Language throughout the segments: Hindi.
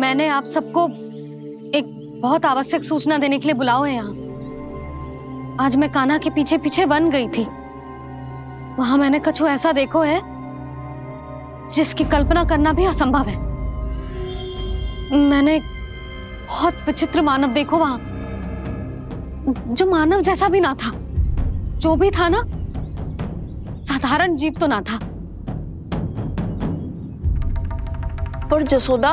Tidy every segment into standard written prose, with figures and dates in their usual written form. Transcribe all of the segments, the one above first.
मैंने आप सबको एक बहुत आवश्यक सूचना देने के लिए बुलाओ है यहाँ। आज मैं कान्हा के पीछे पीछे वन गई थी। वहां मैंने कछु ऐसा देखो है जिसकी कल्पना करना भी असंभव है। मैंने बहुत विचित्र मानव देखो वहां, जो मानव जैसा भी ना था। जो भी था ना, साधारण जीव तो ना था। पर जसोदा,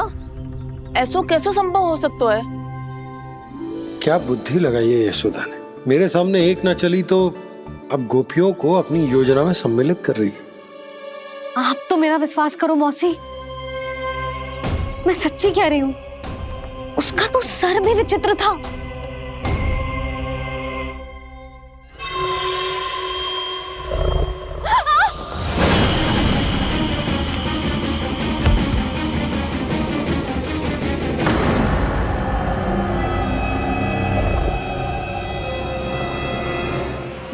ऐसा कैसे संभव हो सकता है? क्या बुद्धि लगाई है यशोदा ने। मेरे सामने एक ना चली तो अब गोपियों को अपनी योजना में सम्मिलित कर रही है। आप तो मेरा विश्वास करो मौसी, मैं सच्ची कह रही हूं। उसका तो सर भी विचित्र था।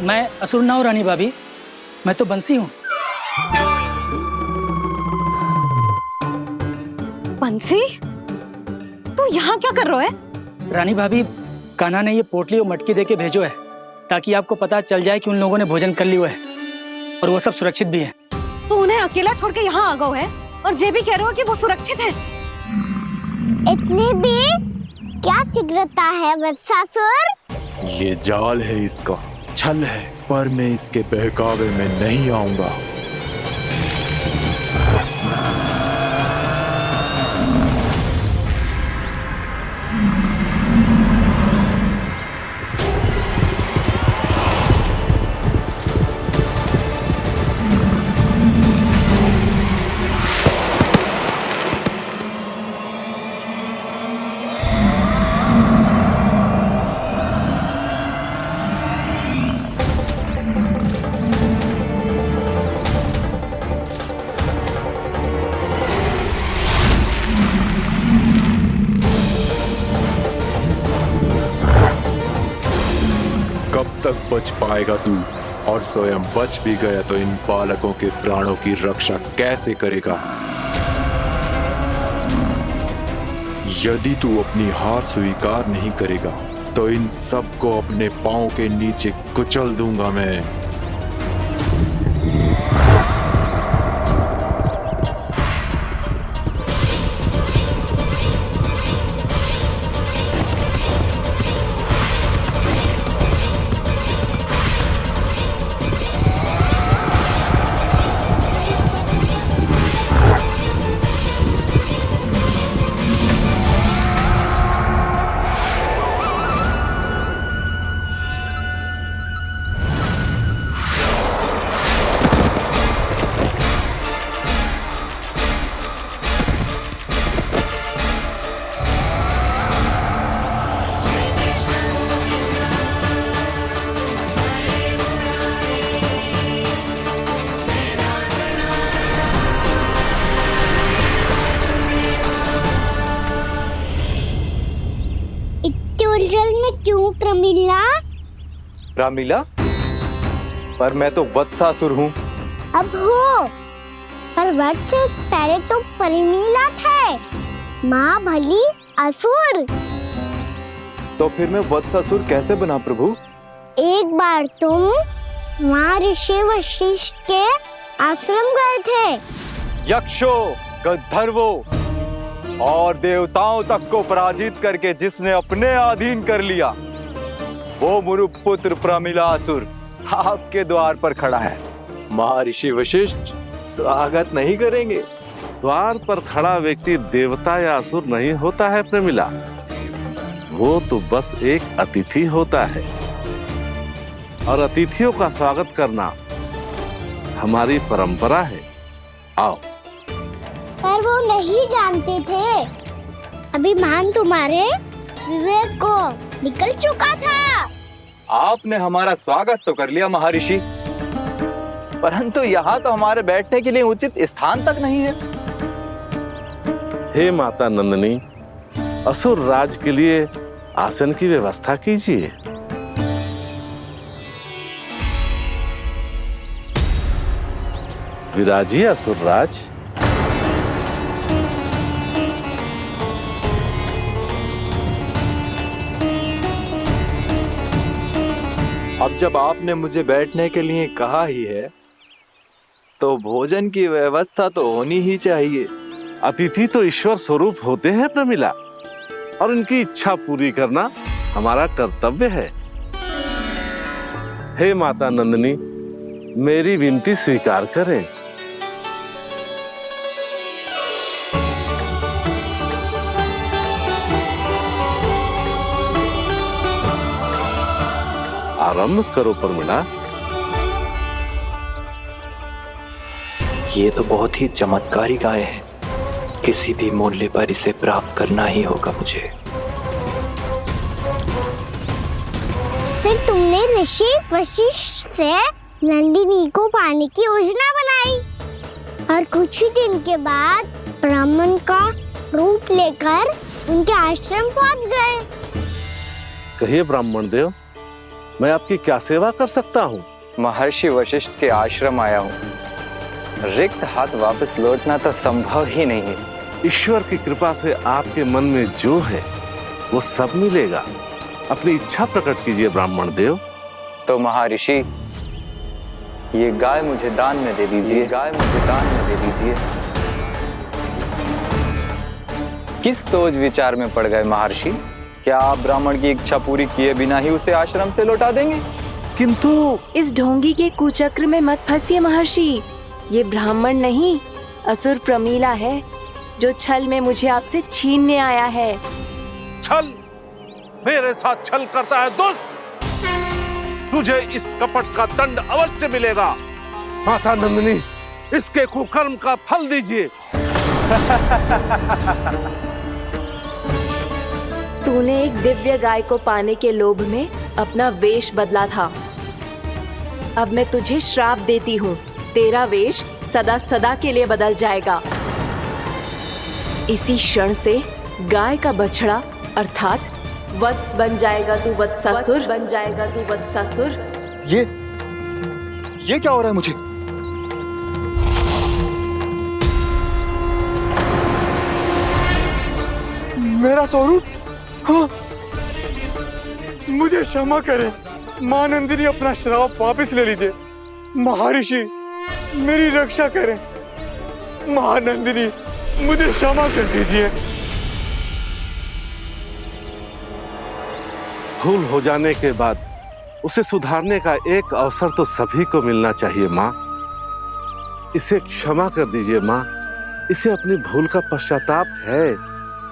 मैं असुर ना हूं रानी भाभी, मैं तो बंसी हूँ। बंसी, तू यहाँ क्या कर रहा है? रानी भाभी, कान्हा ने ये पोटली और मटकी देके भेजो है ताकि आपको पता चल जाए कि उन लोगों ने भोजन कर लिया है और वो सब सुरक्षित भी है। तू उन्हें अकेला छोड़ के यहाँ आ गए है और ये भी कह रहे हो कि वो सुरक्षित है। इतनी भी क्या शीघ्रता है वत्सासुर? ये जाल है, इसका छल है, पर मैं इसके बहकावे में नहीं आऊंगा। कब तक बच पाएगा तू? और स्वयं बच भी गया तो इन बालकों के प्राणों की रक्षा कैसे करेगा? यदि तू अपनी हार स्वीकार नहीं करेगा तो इन सबको अपने पांव के नीचे कुचल दूंगा मैं। उलझन में क्यों प्रमिला? रामीला, पर मैं तो वत्सासुर हूँ। अब हो, पर वत्स से पहले तो प्रमिला थे। माँ भली असुर। तो फिर मैं वत्सासुर कैसे बना प्रभु? एक बार तुम वहाँ ऋषि वशिष्ठ के आश्रम गए थे। यक्षों, गंधर्वों और देवताओं तक को पराजित करके जिसने अपने अधीन कर लिया, वो मुरुपुत्र प्रमिलासुर आपके द्वार पर खड़ा है। महर्षि वशिष्ठ स्वागत नहीं करेंगे। द्वार पर खड़ा व्यक्ति देवता या असुर नहीं होता है प्रमिला, वो तो बस एक अतिथि होता है और अतिथियों का स्वागत करना हमारी परंपरा है। आओ। पर वो नहीं जानते थे। अभिमान तुम्हारे विवेक को निकल चुका था। आपने हमारा स्वागत तो कर लिया महर्षि, परंतु यहाँ तो हमारे बैठने के लिए उचित स्थान तक नहीं है। हे माता नंदिनी, असुर राज के लिए आसन की व्यवस्था कीजिए। विराजिए असुर राज। अब जब आपने मुझे बैठने के लिए कहा ही है तो भोजन की व्यवस्था तो होनी ही चाहिए। अतिथि तो ईश्वर स्वरूप होते हैं प्रमिला, और उनकी इच्छा पूरी करना हमारा कर्तव्य है। हे माता नंदिनी, मेरी विनती स्वीकार करें। आरंभ करो प्रमिला। ये तो बहुत ही चमत्कारी गाय है, किसी भी मूल्य पर इसे प्राप्त करना ही होगा मुझे। फिर तुमने ऋषि वशिष्ठ से नंदिनी को पाने की योजना बनाई और कुछ ही दिन के बाद ब्राह्मण का रूप लेकर उनके आश्रम पहुंच गए। कहिए ब्राह्मण देव, मैं आपकी क्या सेवा कर सकता हूँ? महर्षि वशिष्ठ के आश्रम आया हूँ। रिक्त हाथ वापस लौटना तो संभव ही नहीं है। ईश्वर की कृपा से आपके मन में जो है वो सब मिलेगा। अपनी इच्छा प्रकट कीजिए ब्राह्मण देव। तो महर्षि, ये गाय मुझे दान में दे दीजिए। गाय मुझे दान में दे दीजिए। किस सोच विचार में पड़ गए महर्षि? क्या आप ब्राह्मण की इच्छा पूरी किए बिना ही उसे आश्रम से लौटा देंगे? किंतु इस ढोंगी के कुचक्र में मत फंसिए महर्षि। ये ब्राह्मण नहीं, असुर प्रमीला है, जो छल में मुझे आपसे छीनने आया है। छल? मेरे साथ छल करता है दुष्ट? तुझे इस कपट का दंड अवश्य मिलेगा। माता नंदिनी, इसके कुकर्म का फल दीजिए। तूने एक दिव्य गाय को पाने के लोभ में अपना वेश बदला था। अब मैं तुझे श्राप देती हूँ, तेरा वेश सदा सदा के लिए बदल जाएगा। इसी क्षण से गाय का बछड़ा अर्थात वत्स बन जाएगा तू वत्सासुर, बन जाएगा तू वत्सासुर। ये क्या हो रहा है मुझे? मेरा स्वरूप? हाँ। मुझे क्षमा करें मां नंदिनी, अपना श्राप वापस ले लीजिए। महर्षि, मेरी रक्षा करें। महानंदिनी, मुझे क्षमा कर दीजिए। भूल हो जाने के बाद उसे सुधारने का एक अवसर तो सभी को मिलना चाहिए माँ। इसे क्षमा कर दीजिए माँ, इसे अपनी भूल का पश्चाताप है।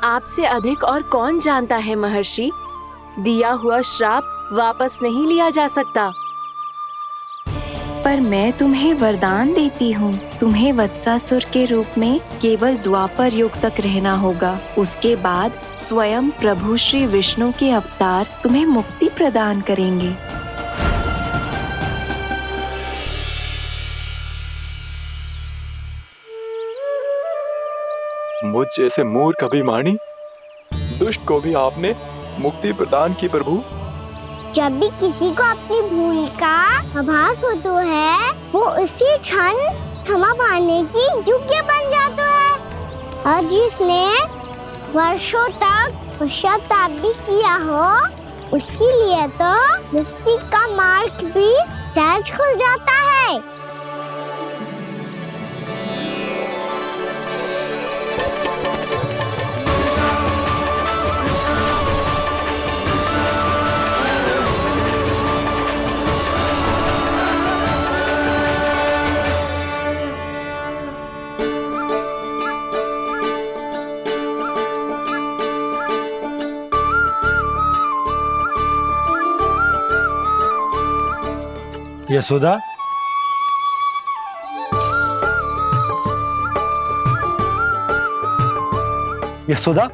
आपसे अधिक और कौन जानता है महर्षि, दिया हुआ श्राप वापस नहीं लिया जा सकता। पर मैं तुम्हें वरदान देती हूँ, तुम्हें वत्सासुर के रूप में केवल द्वापर युग तक रहना होगा। उसके बाद स्वयं प्रभु श्री विष्णु के अवतार तुम्हें मुक्ति प्रदान करेंगे। मुझ जैसे मूर्ख अभिमानी दुष्ट को भी आपने मुक्ति प्रदान की प्रभु। जब भी किसी को अपनी भूल का आभास होता है, वो उसी क्षण क्षमा पाने की योग्य बन जाता है। और जिसने वर्षों तक पश्चाताप भी किया हो, उसके लिए तो मुक्ति का मार्ग भी सहज खुल जाता है। यशोदा, यशोदा,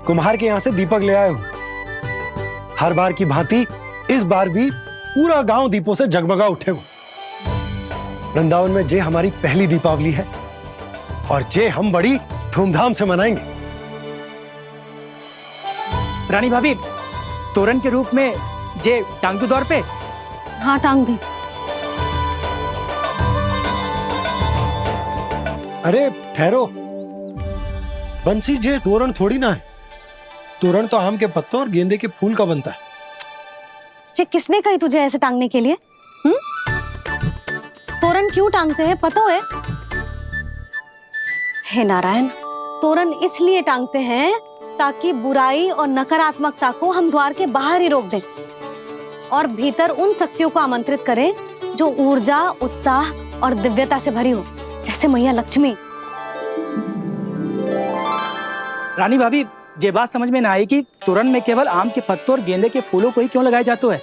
कुम्हार के यहाँ से दीपक ले आए हूं। हर बार की भांति इस बार भी पूरा गांव दीपों से जगमगा उठे हो। वृंदावन में जे हमारी पहली दीपावली है और जे हम बड़ी धूमधाम से मनाएंगे। रानी भाभी, तोरण के रूप में जे टांग दो दौर पे। हाँ, टांग दी। अरे ठहरो, बंसी, जे तोरण थोड़ी ना है। तोरण तो आम के पत्तों और गेंदे के फूल का बनता है। जे किसने कही तुझे ऐसे टांगने के लिए? तोरण क्यों टांगते हैं पता है? हे नारायण, तोरण इसलिए टांगते हैं ताकि बुराई और नकारात्मकता को हम द्वार के बाहर ही रोक दें और भीतर उन शक्तियों को आमंत्रित करें जो ऊर्जा, उत्साह और दिव्यता से भरी हो, जैसे मैया लक्ष्मी। रानी भाभी, ये बात समझ में ना आई कि तोरण में केवल आम के पत्तों और गेंदे के फूलों को ही क्यों लगाए जाते हैं?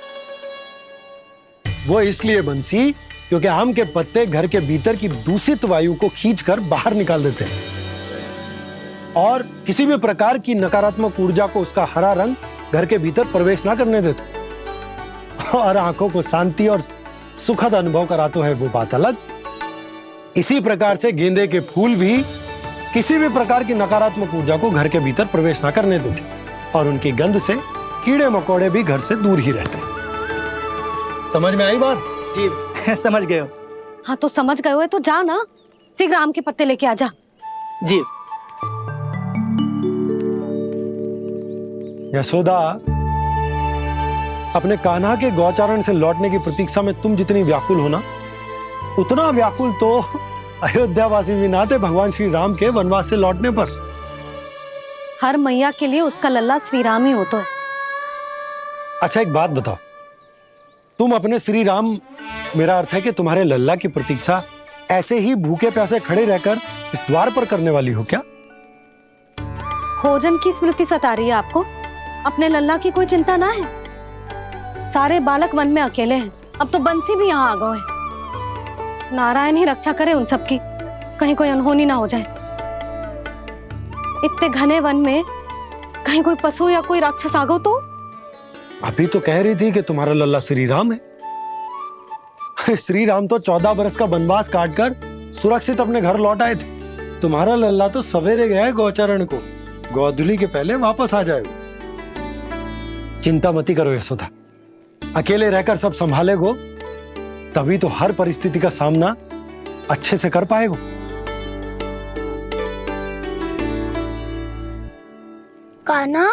वो इसलिए बंसी क्योंकि आम के पत्ते घर के भीतर की दूषित वायु को खींचकर बाहर निकाल देते हैं और किसी भी प्रकार की नकारात्मक ऊर्जा को उसका हरा रंग घर के भीतर प्रवेश ना करने देते और आंखों को शांति और सुखद अनुभव कराते हैं, वो बात अलग। इसी प्रकार से गेंदे के फूल भी किसी भी प्रकार की नकारात्मक ऊर्जा को घर के भीतर प्रवेश ना करने देते और उनकी गंध से कीड़े मकोड़े भी घर से दूर ही रहते हैं। समझ में आई बात? जी समझ गए हो। हाँ तो समझ गए हो तो जा ना, शीघ्र आम के पत्ते लेके आ जा। जी। यशोदा, अपने कान्हा के गौचारण से लौटने की प्रतीक्षा में तुम जितनी व्याकुल हो ना, उतना व्याकुल तो अयोध्यावासी भी ना थे भगवान श्री राम के वनवास से लौटने पर। हर मैया के लिए उसका लल्ला श्री राम ही होता है। अच्छा एक बात बताओ, तुम अपने श्री राम, मेरा अर्थ है कि तुम्हारे लल्ला की प्रतीक्षा ऐसे ही भूखे प्यासे खड़े रहकर इस द्वार पर करने वाली हो क्या? भोजन की स्मृति सता रही है आपको? अपने लल्ला की कोई चिंता ना है। सारे बालक वन में अकेले हैं, अब तो बंसी भी यहाँ आ गए हैं। नारायण ही रक्षा करे उन सबकी, कहीं कोई अनहोनी ना हो जाए। इतने घने वन में कहीं कोई पशु या कोई राक्षस आ गो तो? अभी तो कह रही थी कि तुम्हारा लल्ला श्री राम है। श्री राम तो 14 बरस का वनवास काटकर सुरक्षित अपने घर लौट आए थे। तुम्हारा लल्ला तो सवेरे गया है गौचरण को, गोधूली के पहले वापस आ जाएगा। चिंता मती करो यशोदा, अकेले रहकर सब संभालेगो तभी तो हर परिस्थिति का सामना अच्छे से कर पाएगो। कान्हा,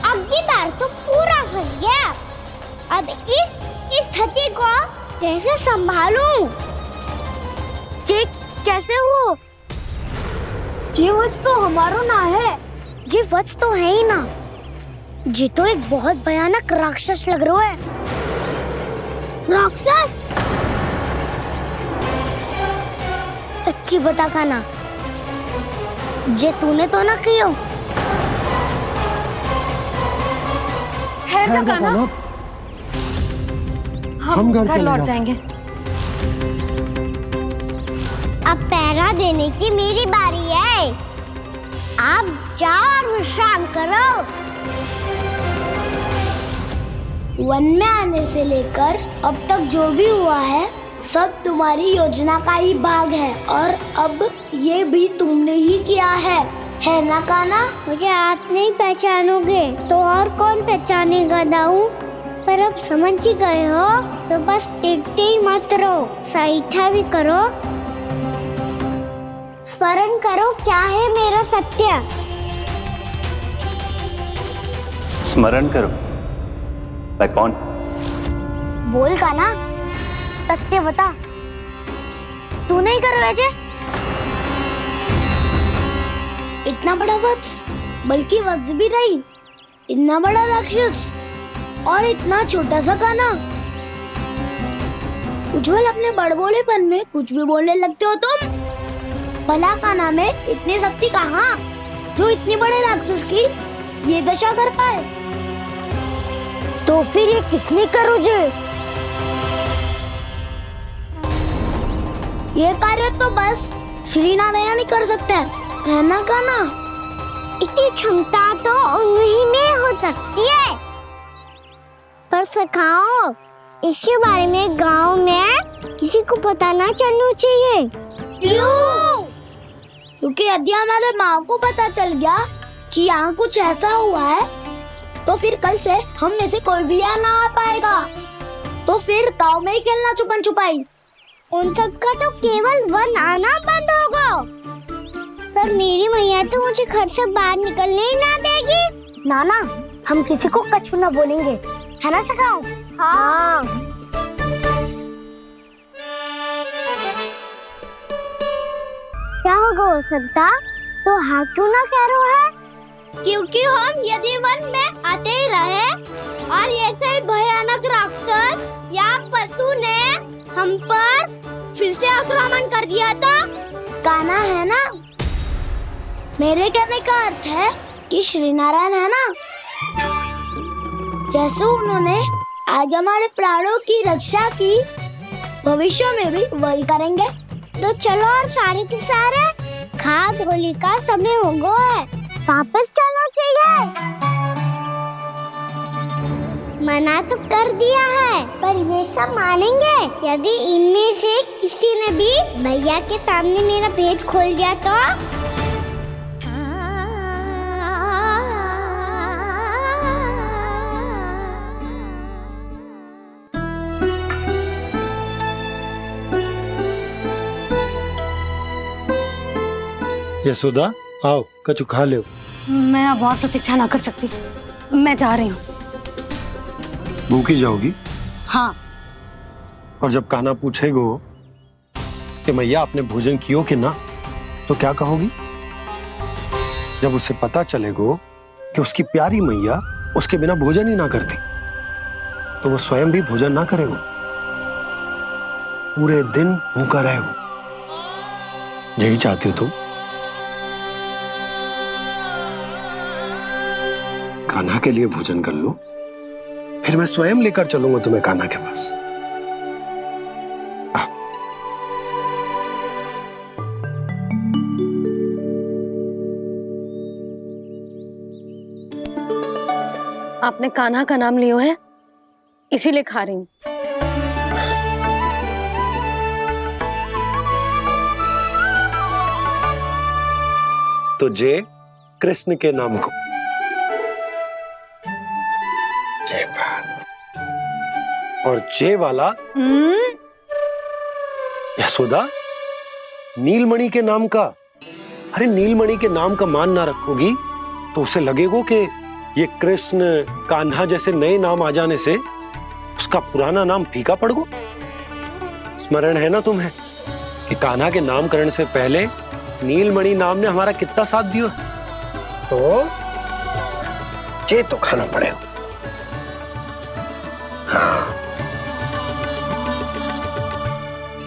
अब की बार तो पूरा फंस गया। अब इस स्थिति को कैसे संभालूं? जी कैसे हो? जी वत्स तो हमारो ना है। जी वत्स तो है ही ना। जी तो एक बहुत भयानक राक्षस लग रहा है। राक्षस? सच्ची बता कान्हा, जे तूने तो ना कियो? है जा कान्हा, हम घर लौट जाएंगे। अब पहरा देने की मेरी बारी है। आप जाओ और विश्राम करो। वन में आने से लेकर अब तक जो भी हुआ है सब तुम्हारी योजना का ही भाग है और अब ये भी तुमने ही किया है ना कान्हा? मुझे आप नहीं पहचानोगे तो और कौन पहचानेगा दाऊ? पर अब समझ ही गए हो तो बस देखते ही मत रहो, सईठा भी करो, स्मरण करो क्या है मेरा सत्य। स्मरण करो? मैं कौन? बोल कान्हा, सत्य बता। तू नहीं करो अजय? इतना बड़ा वत्स, बल्कि वत्स भी नहीं, इतना बड़ा राक्षस और इतना छोटा सा कान्हा। उज्जवल अपने बड़बोलेपन में कुछ भी बोलने लगते हो तुम। भला कान्हा में इतनी शक्ति कहाँ जो इतने बड़े राक्षस की ये दशा कर पाए? तो फिर ये किसने करो जे? ये कार्य तो बस श्री नारायण ही कर सकते हैं, है ना कान्हा? इतनी क्षमता तो उन्हीं में हो सकती है, पर सिखाओ इसके बारे में गांव में किसी को पता ना चलना चाहिए। क्यों? क्योंकि यदि हमारे माँ को पता चल गया कि यहाँ कुछ ऐसा हुआ है तो फिर कल से हम में से कोई भी यहाँ ना आ पाएगा। तो फिर गांव में ही खेलना छुपन छुपाई। उन सब का तो केवल वन आना बंद होगा। पर मेरी मैया तो मुझे घर से बाहर निकलने ही ना देगी। नाना, हम किसी को कछु ना बोलेंगे, है ना सखाओ? हाँ। क्या होगा हो सकता? तो हाँ क्यों ना कह रहा है? क्योंकि हम यदि वन में आते ही रहे और ऐसे ही भयानक राक्षस या पशु ने हम पर फिर से आक्रमण कर दिया तो कान्हा है ना, मेरे कहने का अर्थ है कि श्री नारायण है ना, जैसे उन्होंने आज हमारे प्राणों की रक्षा की, भविष्य में भी वही करेंगे। तो चलो और सारे के सारे खाद होली का समय हो गया है, वापस चलना चाहिए। मना तो कर दिया है, पर ये सब मानेंगे यदि इनमें से किसी ने भी भैया के सामने मेरा पेट खोल दिया तो? यशोदा, आओ कछु खा लो। मैं अब और प्रतीक्षा ना कर सकती, मैं जा रही हूँ। भूखी जाओगी? हाँ। और जब कान्हा पूछेगो कि मैया आपने भोजन कियो कि ना, तो क्या कहोगी? जब उसे पता चलेगो कि उसकी प्यारी मैया उसके बिना भोजन ही ना करती, तो वो स्वयं भी भोजन ना करेगो, पूरे दिन भूखा रहेगो। यही चाहती हो तुम? कान्हा के लिए भोजन कर लो, फिर मैं स्वयं लेकर चलूंगा तुम्हें कान्हा के पास। आपने कान्हा का नाम लियो है, इसीलिए खा रही हूँ। तो जय कृष्ण के नाम को। जय बात। और जय वाला यशोदा, नीलमणि के नाम का। अरे नीलमणि के नाम का मान ना रखोगी तो उसे लगेगा कि ये कृष्ण कान्हा जैसे नए नाम आ जाने से उसका पुराना नाम फीका पड़ गो। स्मरण है ना तुम्हें कि कान्हा के नामकरण से पहले नीलमणि नाम ने हमारा कितना साथ दिया? तो जे तो खाना पड़ेगा। हाँ।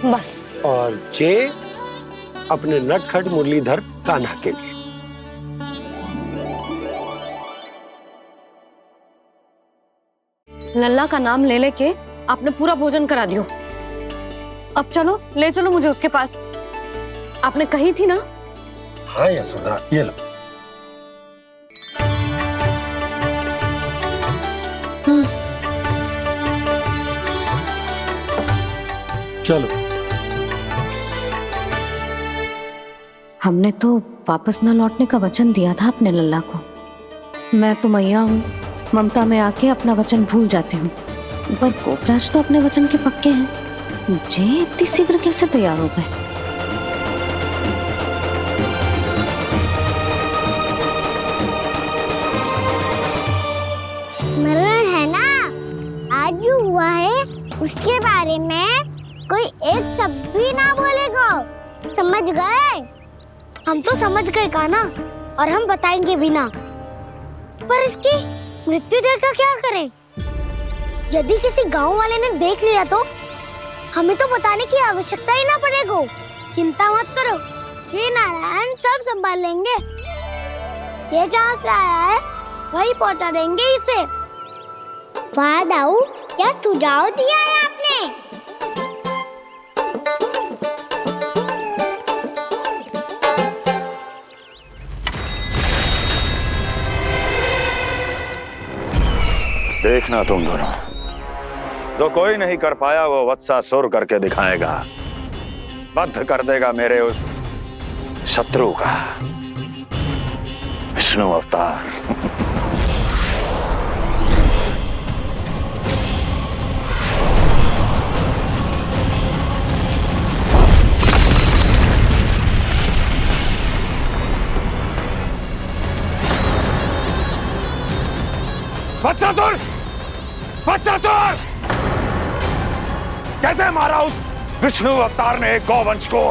बस। और जे अपने नटखट मुरलीधर कान्हा के लिए। लल्ला का नाम ले लेके आपने पूरा भोजन करा दियो। अब चलो, ले चलो मुझे उसके पास। आपने कही थी ना? हाँ यशोदा, ये लो। चलो। हमने तो वापस न लौटने का वचन दिया था अपने लल्ला को। मैं तो मैया हूँ, ममता में आके अपना वचन भूल जाती हूँ, पर गोपराज तो अपने वचन के पक्के हैं। जे इतनी शीघ्र कैसे तैयार हो गए? मरण है ना, आज जो हुआ है उसके बारे में कोई एक शब्द भी ना बोलेगा, समझ गए? हम तो समझ गए कान्हा, और हम बताएंगे भी ना। पर इसकी मृत्यु देखकर क्या करें? यदि किसी गांव वाले ने देख लिया तो हमें तो बताने की आवश्यकता ही ना पड़ेगा। चिंता मत करो, श्री नारायण सब संभाल लेंगे। ये जहाँ से आया है वही पहुँचा देंगे इसे। वाह दाऊ, क्या सुझाव दिया है आपने? देखना तुम दोनों, जो कोई नहीं कर पाया वो वत्सासुर करके दिखाएगा, बद्ध कर देगा मेरे उस शत्रु का विष्णु अवतार। वत्सासुर! वत्सासुर! कैसे मारा उस विष्णु अवतार ने गौवंश को?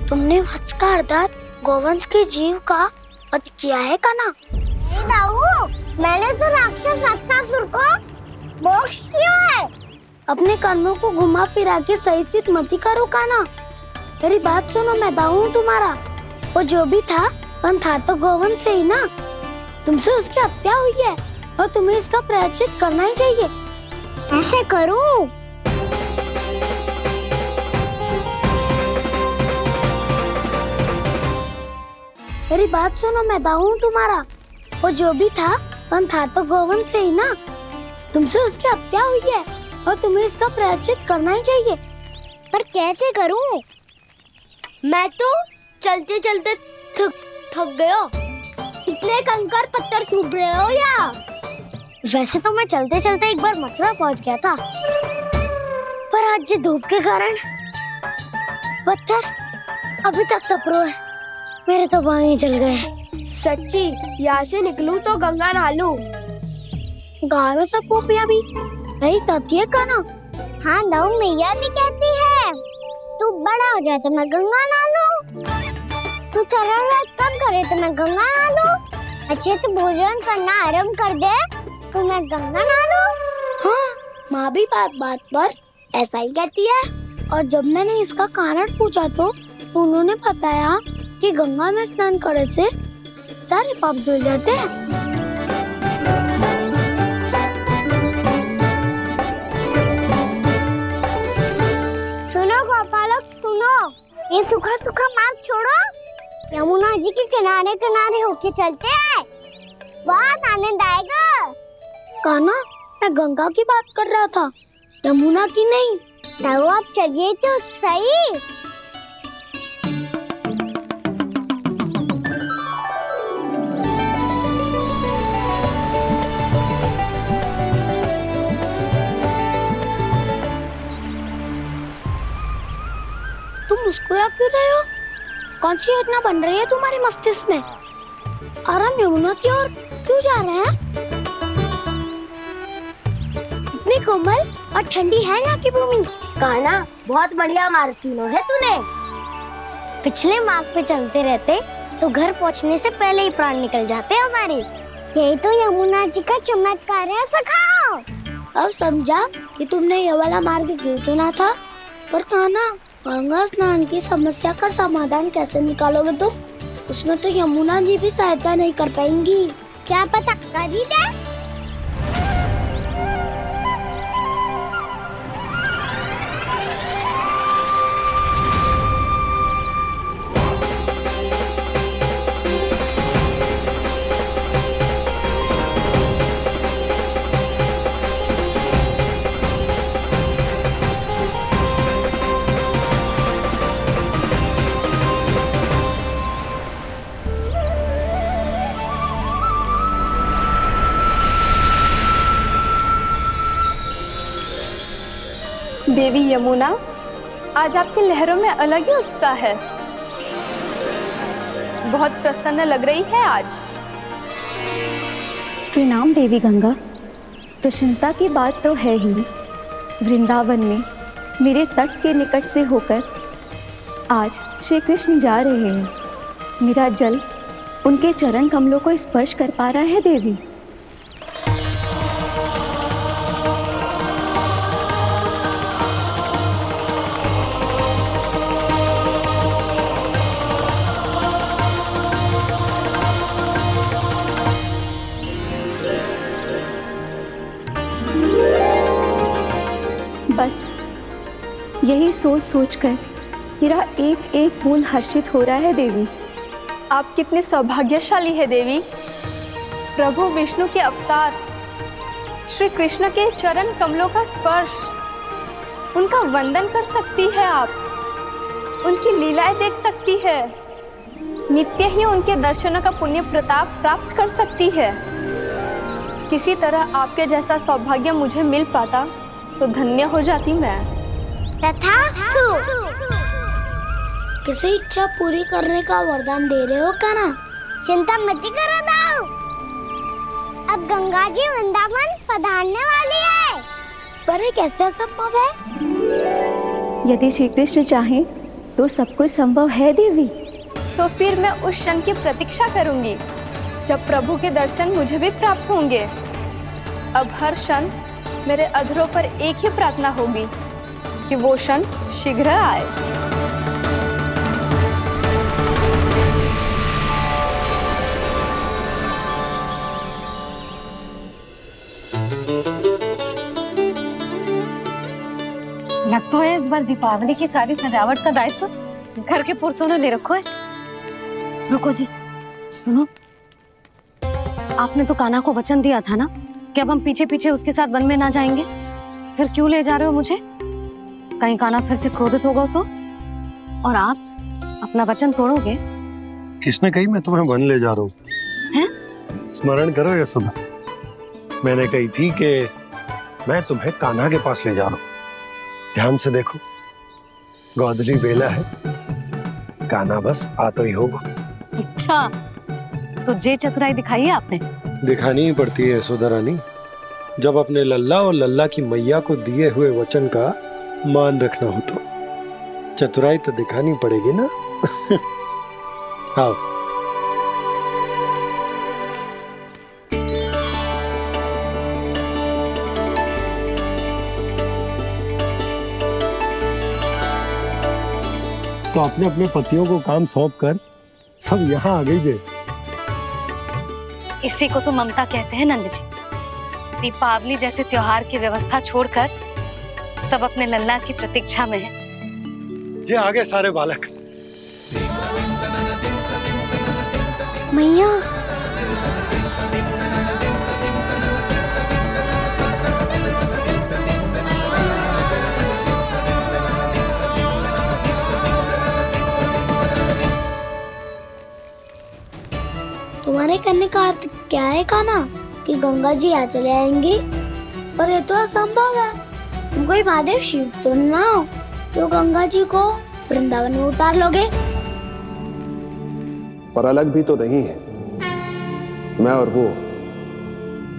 तुमने वत्स का अर्थात गौवंश के जीव का वध किया है काना? नहीं दाऊ, मैंने तो राक्षस वत्सासुर को मोक्ष किया है। अपने कर्मों को घुमा फिरा के सही सिद्ध मत करो काना। मेरी बात सुनो, मैं दाऊ हूँ तुम्हारा। वो जो भी था पर था तो गौवंश से ही ना। तुमसे उसकी हत्या हुई है और तुम्हें इसका प्रायश्चित करना ही चाहिए। ऐसे करूं? मेरी बात सुनो, मैं दाऊ हूँ तुम्हारा। वो जो भी था पर था तो गौवंश से ही ना। तुमसे उसकी हत्या हुई है और तुम्हें इसका प्रायश्चित करना ही चाहिए। पर कैसे करूं? मैं तो चलते चलते थक गया। इतने कंकर पत्थर सूख रहे हो या? वैसे तो मैं चलते चलते एक बार मथुरा पहुंच गया था, पर आज ये धूप के कारण पत्थर अभी तक तप रहे हैं। मेरे तो पाँव ही जल गए। सच्ची, यहाँ से निकलूं तो गंगा नहा लूं। गारों सब पोपिया भी वही कहती है काना। हाँ दाऊ मैया भी कहती है, तू बड़ा हो जाए तो मैं गंगा नहा लूं, तू चरण व्रत कम करे तो मैं गंगा नहा लूं, अच्छे से भोजन करना आरंभ कर दे तो मैं गंगा नहा लूं। हाँ, माँ भी बात बात पर ऐसा ही कहती है। और जब मैंने इसका कारण पूछा तो उन्होंने बताया कि गंगा में स्नान करने से सारे पाप धुल जाते हैं। सुनो गोपालक सुनो, ये सूखा सूखा मार्ग छोड़ो, यमुना जी के किनारे किनारे होके चलते हैं, बहुत आनंद आएगा। काना, मैं गंगा की बात कर रहा था, यमुना की नहीं। तो आप चलिए तो सही। तुम मुस्कुरा क्यों रहे हो? कौन सी योजना बन रही है तुम्हारे मस्तिष्क में? और हम यमुना की ओर क्यों जा रहे हैं? इतनी कोमल और ठंडी है यहाँ की भूमि। काना, बहुत बढ़िया मार्ग चुना है तूने। पिछले मार्ग पे चलते रहते तो घर पहुँचने से पहले ही प्राण निकल जाते हमारे। यही तो यमुना जी का चमत्कार है सखाओ। अब समझा कि तुमने ये वाला मार्ग क्यों चुना था। पर काना, गंगा स्नान की समस्या का समाधान कैसे निकालोगे तुम? उसमें तो यमुना जी भी सहायता नहीं कर पाएंगी। क्या पता कर ही दे। देवी यमुना, आज आपकी लहरों में अलग ही उत्साह है। बहुत प्रसन्न लग रही है आज। प्रणाम देवी गंगा। प्रसन्नता की बात तो है ही। वृंदावन में मेरे तट के निकट से होकर आज श्री कृष्ण जा रहे हैं। मेरा जल उनके चरण कमलों को स्पर्श कर पा रहा है देवी। बस यही सोच सोचकर मेरा एक एक मूल हर्षित हो रहा है देवी। आप कितने सौभाग्यशाली है देवी। प्रभु विष्णु के अवतार श्री कृष्ण के चरण कमलों का स्पर्श, उनका वंदन कर सकती है आप, उनकी लीलाएं देख सकती है, नित्य ही उनके दर्शनों का पुण्य प्रताप प्राप्त कर सकती है। किसी तरह आपके जैसा सौभाग्य मुझे मिल पाता तो धन्य हो जाती मैं। किसी इच्छा पूरी करने का वरदान दे रहे हो काना? चिंता मत करो दाऊ, अब गंगा जी वृंदावन पधारने वाली है। पर ये कैसे संभव है? यदि श्री कृष्ण चाहें तो सब कुछ संभव है देवी। तो फिर मैं उस क्षण की प्रतीक्षा करूंगी जब प्रभु के दर्शन मुझे भी प्राप्त होंगे। अब हर क्षण मेरे अधरों पर एक ही प्रार्थना होगी कि वो क्षण शीघ्र आए। लग तो है इस बार दीपावली की सारी सजावट का दायित्व घर के पुरुषों ने ले रखो है। रुको जी, सुनो, आपने तो कान्हा को वचन दिया था ना कि अब हम पीछे पीछे उसके साथ वन में ना जाएंगे, फिर क्यों ले जा रहे हो मुझे? कहीं कान्हा फिर से क्रोधित होगा तो? और आप अपना वचन तोड़ोगे? किसने कही मैं तुम्हें वन ले जा रहा हूँ? हैं? स्मरण करो यशोदा, मैंने कही थी कि मैं तुम्हें कान्हा के पास ले जा रहा हूँ। ध्यान से देखो, गोदली बेला है, कान्हा बस आता ही होगा। अच्छा, तो जे चतुराई दिखाई है आपने? दिखानी ही पड़ती है यशोदा रानी, जब अपने लल्ला और लल्ला की मैया को दिए हुए वचन का मान रखना हो तो चतुराई तो दिखानी पड़ेगी ना। आओ। तो अपने अपने पतियों को काम सौंप कर सब यहाँ आ गई थे। इसी को तो ममता कहते हैं नंद जी। दीपावली जैसे त्योहार की व्यवस्था छोड़कर सब अपने लल्ला की प्रतीक्षा में हैं। जे आगे सारे बालक। मैया, तुम्हारे करने का अर्थ क्या है कान्हा? कि गंगा जी यहाँ चले आएंगे? पर ये तो असंभव है। तुम कोई महादेव शिव तो ना हो तो गंगा जी को वृंदावन में उतार लोगे? पर अलग भी तो नहीं है। मैं और वो,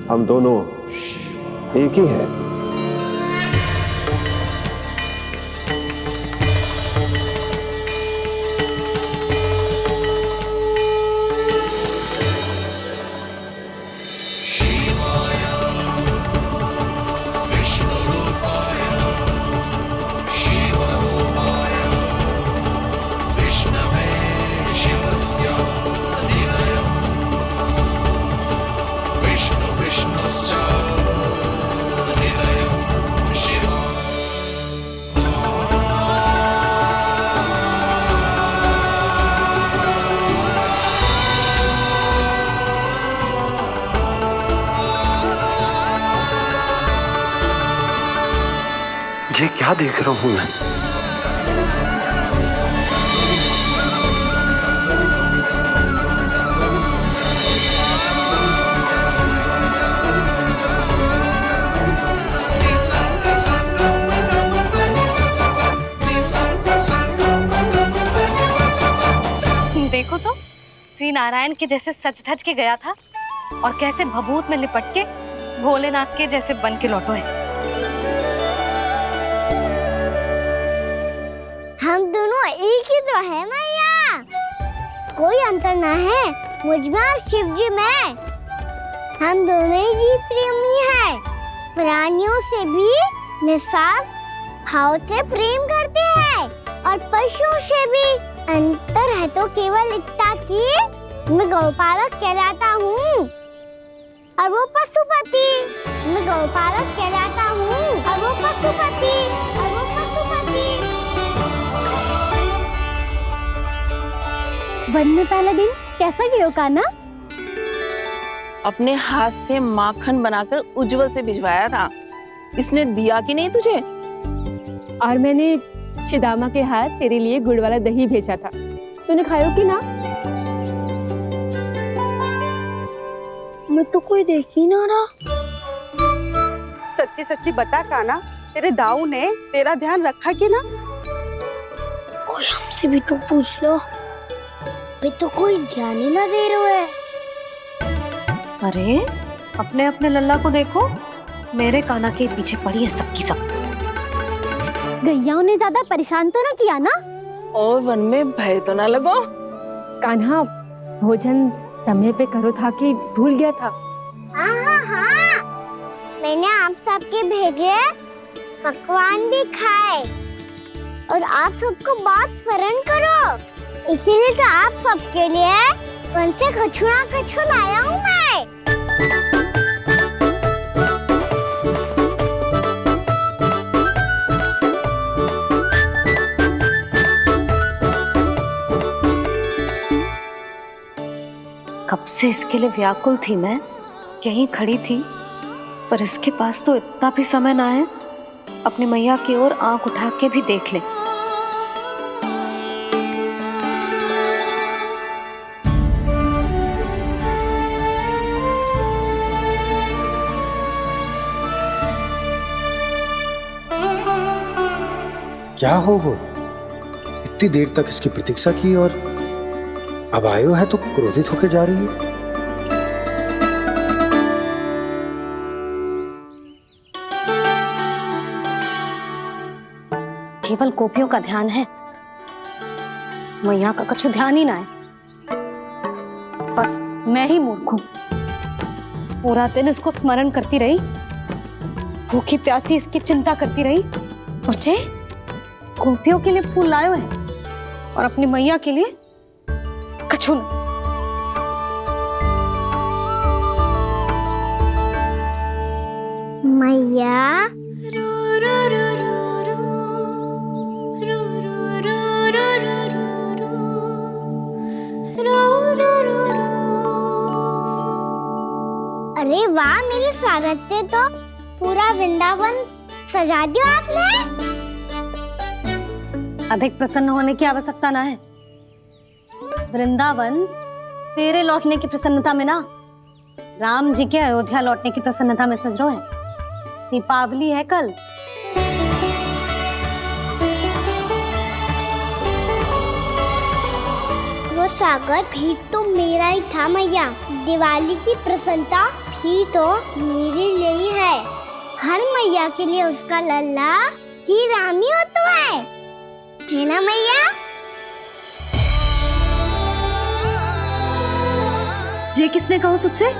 हम दोनों एक ही हैं। ये क्या देख रहा हूँ मैं? देखो तो, श्री नारायण के जैसे सच धज के गया था और कैसे भभूत में लिपट के भोलेनाथ के जैसे बन के लौटो है। हम दोनों एक ही तो है मैया, कोई अंतर ना है मुझ में और शिव जी में। हम दोनों ही जीव प्रेमी हैं, प्राणियों से भी निस्वार्थ भाव से प्रेम करते हैं और पशुओं से भी। अंतर है तो केवल इतना कि मैं गौपालक कहलाता हूँ और वो पशुपति। मैं गौपालक कहलाता हूँ और वो पशुपति। वन में पहला दिन कैसा गया कान्हा? अपने हाथ से माखन बनाकर उज्जवल से भिजवाया था। इसने दिया कि नहीं तुझे? और मैंने शिदामा के हाथ तेरे लिए गुड़ वाला दही भेजा था, तूने खाया कि ना? मैं तो कोई देख ही ना रहा। सच्ची सच्ची बता कान्हा, तेरे दाऊ ने तेरा ध्यान रखा कि ना? कोई हमसे भी तो पूछ लो। पे तो कोई ध्यान ही ना दे रहा है। अरे अपने अपने लल्ला को देखो, मेरे काना के पीछे पड़ी है सबकी सब। गैयाओं ने ज्यादा परेशान तो ना किया ना? और वन में भय तो ना लगो। कान्हा भोजन समय पे करो था कि भूल गया था? हाँ, मैंने आप सबके भेजे पकवान भी खाए और आप सबको बात स्मरण करो, इसीलिए तो आप सबके लिए वन से कछुआ लाया हूँ मैं। कब से इसके लिए व्याकुल थी मैं, यहीं खड़ी थी, पर इसके पास तो इतना भी समय ना है अपनी मैया की ओर आंख उठा के भी देख ले। क्या हो इतनी देर तक इसकी प्रतीक्षा की और अब आयो है तो क्रोधित होकर जा रही है। केवल गोपियों का ध्यान है, मैया का कुछ ध्यान ही ना है। बस मैं ही मूर्ख हूं, पूरा दिन इसको स्मरण करती रही, भूखी प्यासी इसकी चिंता करती रही, और जे गोपियों के लिए फूल लायो है और अपनी मैया के लिए कछु न। मैया अरे वाह, मेरे स्वागत से तो पूरा वृंदावन सजा दिया आपने। अधिक प्रसन्न होने की आवश्यकता ना है। वृंदावन तेरे लौटने की प्रसन्नता में ना, राम जी के अयोध्या लौटने की प्रसन्नता में सज रहा है। दीपावली है कल। वो स्वागत भी तो मेरा ही था मैया। दिवाली की प्रसन्नता भी तो मेरे लिए ही है। हर मैया के लिए उसका लल्ला जी राम ही होता है ना मैया? ये किसने कहा तुझसे?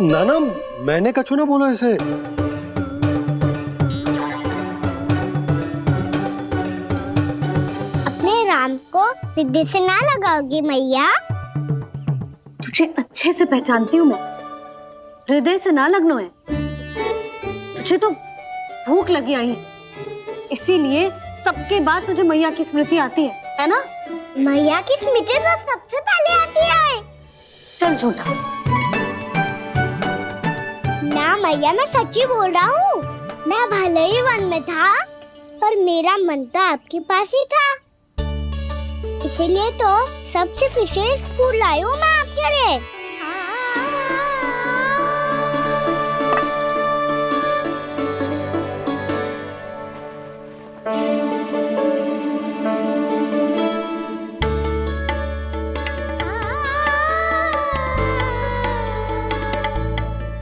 नाना, मैंने कछु ना बोला इसे। अपने राम को हृदय से ना लगाओगी मैया? तुझे अच्छे से पहचानती हूँ मैं, हृदय से ना लगनो है। तुझे तो भूख लगी आई है, इसीलिए सबके बाद तुझे मैया की स्मृति आती है ना? मैया की स्मृति तो सबसे पहले आती है। चल झूठा ना मैया, मैं सच्ची बोल रहा हूँ। मैं भले ही वन में था, पर मेरा मन तो आपके पास ही था, इसीलिए तो सबसे विशेष फूल लाई हूँ मैं आपके लिए।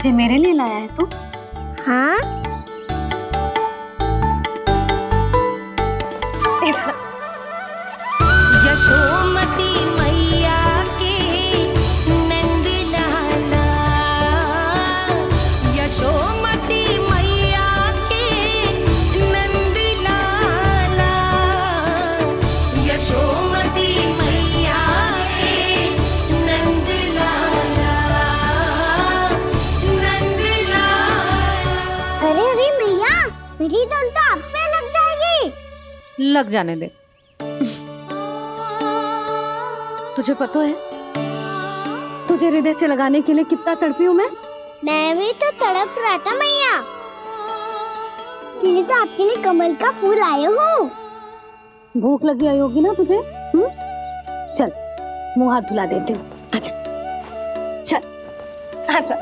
ये मेरे लिए लाया है तू? हाँ। यशोमती मैया के नंद लाला, यशोमती मैया के नंद लाला, यशोमती मैया के नंद लाला, नंद लाला। अरे मैया, मेरी धुन तो आप पे लग जाएगी। लग जाने दे। तुझे पता है तुझे हृदय से लगाने के लिए कितना तड़पी हूँ मैं? मैं भी तो तड़प रहा था मैया, इसलिए तो आपके लिए कमल का फूल आया हूँ। भूख लगी आई होगी ना तुझे? चल मुंह हाथ धुला देती हूँ, आजा चल आजा।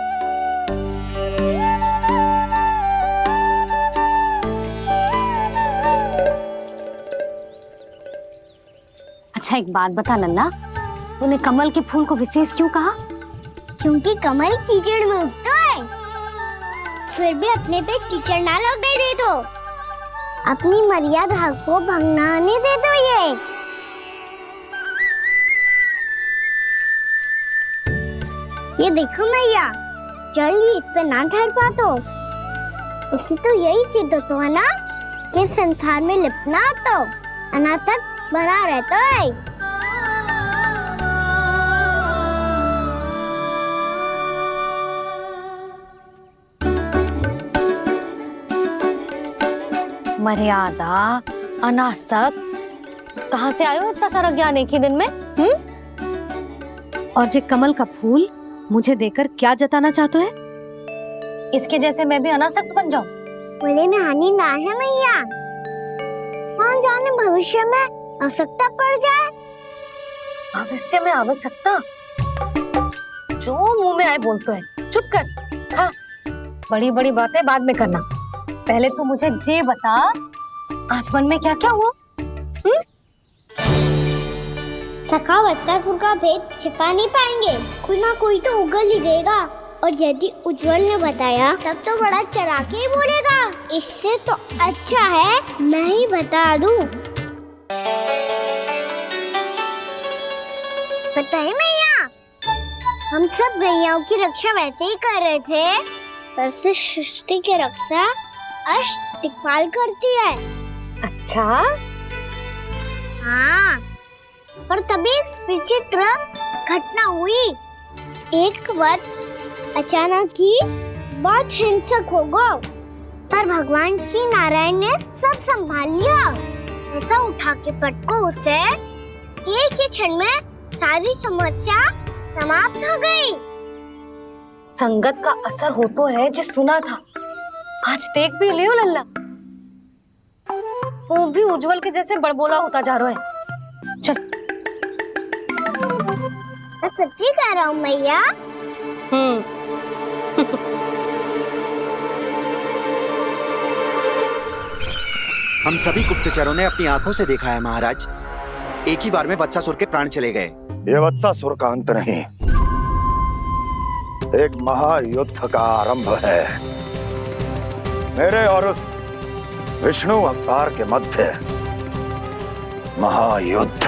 अच्छा एक बात बता लल्ला, तूने कमल के फूल को विशेष क्यों कहा? क्योंकि कमल कीचड़ में उगता है। फिर भी अपने पे कीचड़ ना लगने दे दो, अपनी मर्यादा को भंगने दे दो। ये देखो मैया, जल भी इस पे ना ठहर पा तो उससे तो यही सिद्ध होता है ना कि संसार में लिपना तो अनाथ तक बना रहता है। मर्यादा, अनासक, कहाँ से आयो इतना सारा ज्ञान एक ही दिन में? और जे कमल का फूल मुझे देकर क्या जताना चाहते है? इसके जैसे मैं भी अनासक्त बन जाऊं? बोले में हानि ना है मैया, कौन जाने भविष्य में आवश्यकता पड़ जाए। भविष्य में आवश्यकता? जो मुंह में आए बोलते है, चुप कर। हाँ, बड़ी बड़ी बातें बाद में करना, पहले तू मुझे ये बता आज मन में क्या क्या हुआ? सखावत्तासुर का भेद छिपा नहीं पाएंगे, कोई ना कोई तो उगल ही देगा। और यदि उज्जवल ने बताया तब तो बड़ा चला के ही बोलेगा। इससे तो अच्छा है मैं ही बता दूं। पता है मैया, हम सब गैयाओं की रक्षा वैसे ही कर रहे थे, पर से सृष्टि की रक्षा अष्ट दिक्पाल करती है। अच्छा? हाँ, पर तभी विचित्र घटना हुई। एक वक्त अचानक ही बहुत हिंसक हो गया, पर भगवान श्री नारायण ने सब संभाल लिया। ऐसा उठा के पटको उसे, एक ही क्षण में सारी समस्या समाप्त हो गई। संगत का असर हो तो है जो सुना था, आज देख भी लियो लल्ला, तू भी उज्जवल के जैसे बड़बोला होता जा रहा है। चल। मैं सच्ची कह रहा हूँ मैया। हम सभी गुप्तचरों ने अपनी आंखों से देखा है महाराज, एक ही बार में वत्सासुर के प्राण चले गए। ये वत्सासुर का अंत नहीं, एक महायुद्ध का आरंभ है। मेरे और उस विष्णु अवतार के मध्य महायुद्ध।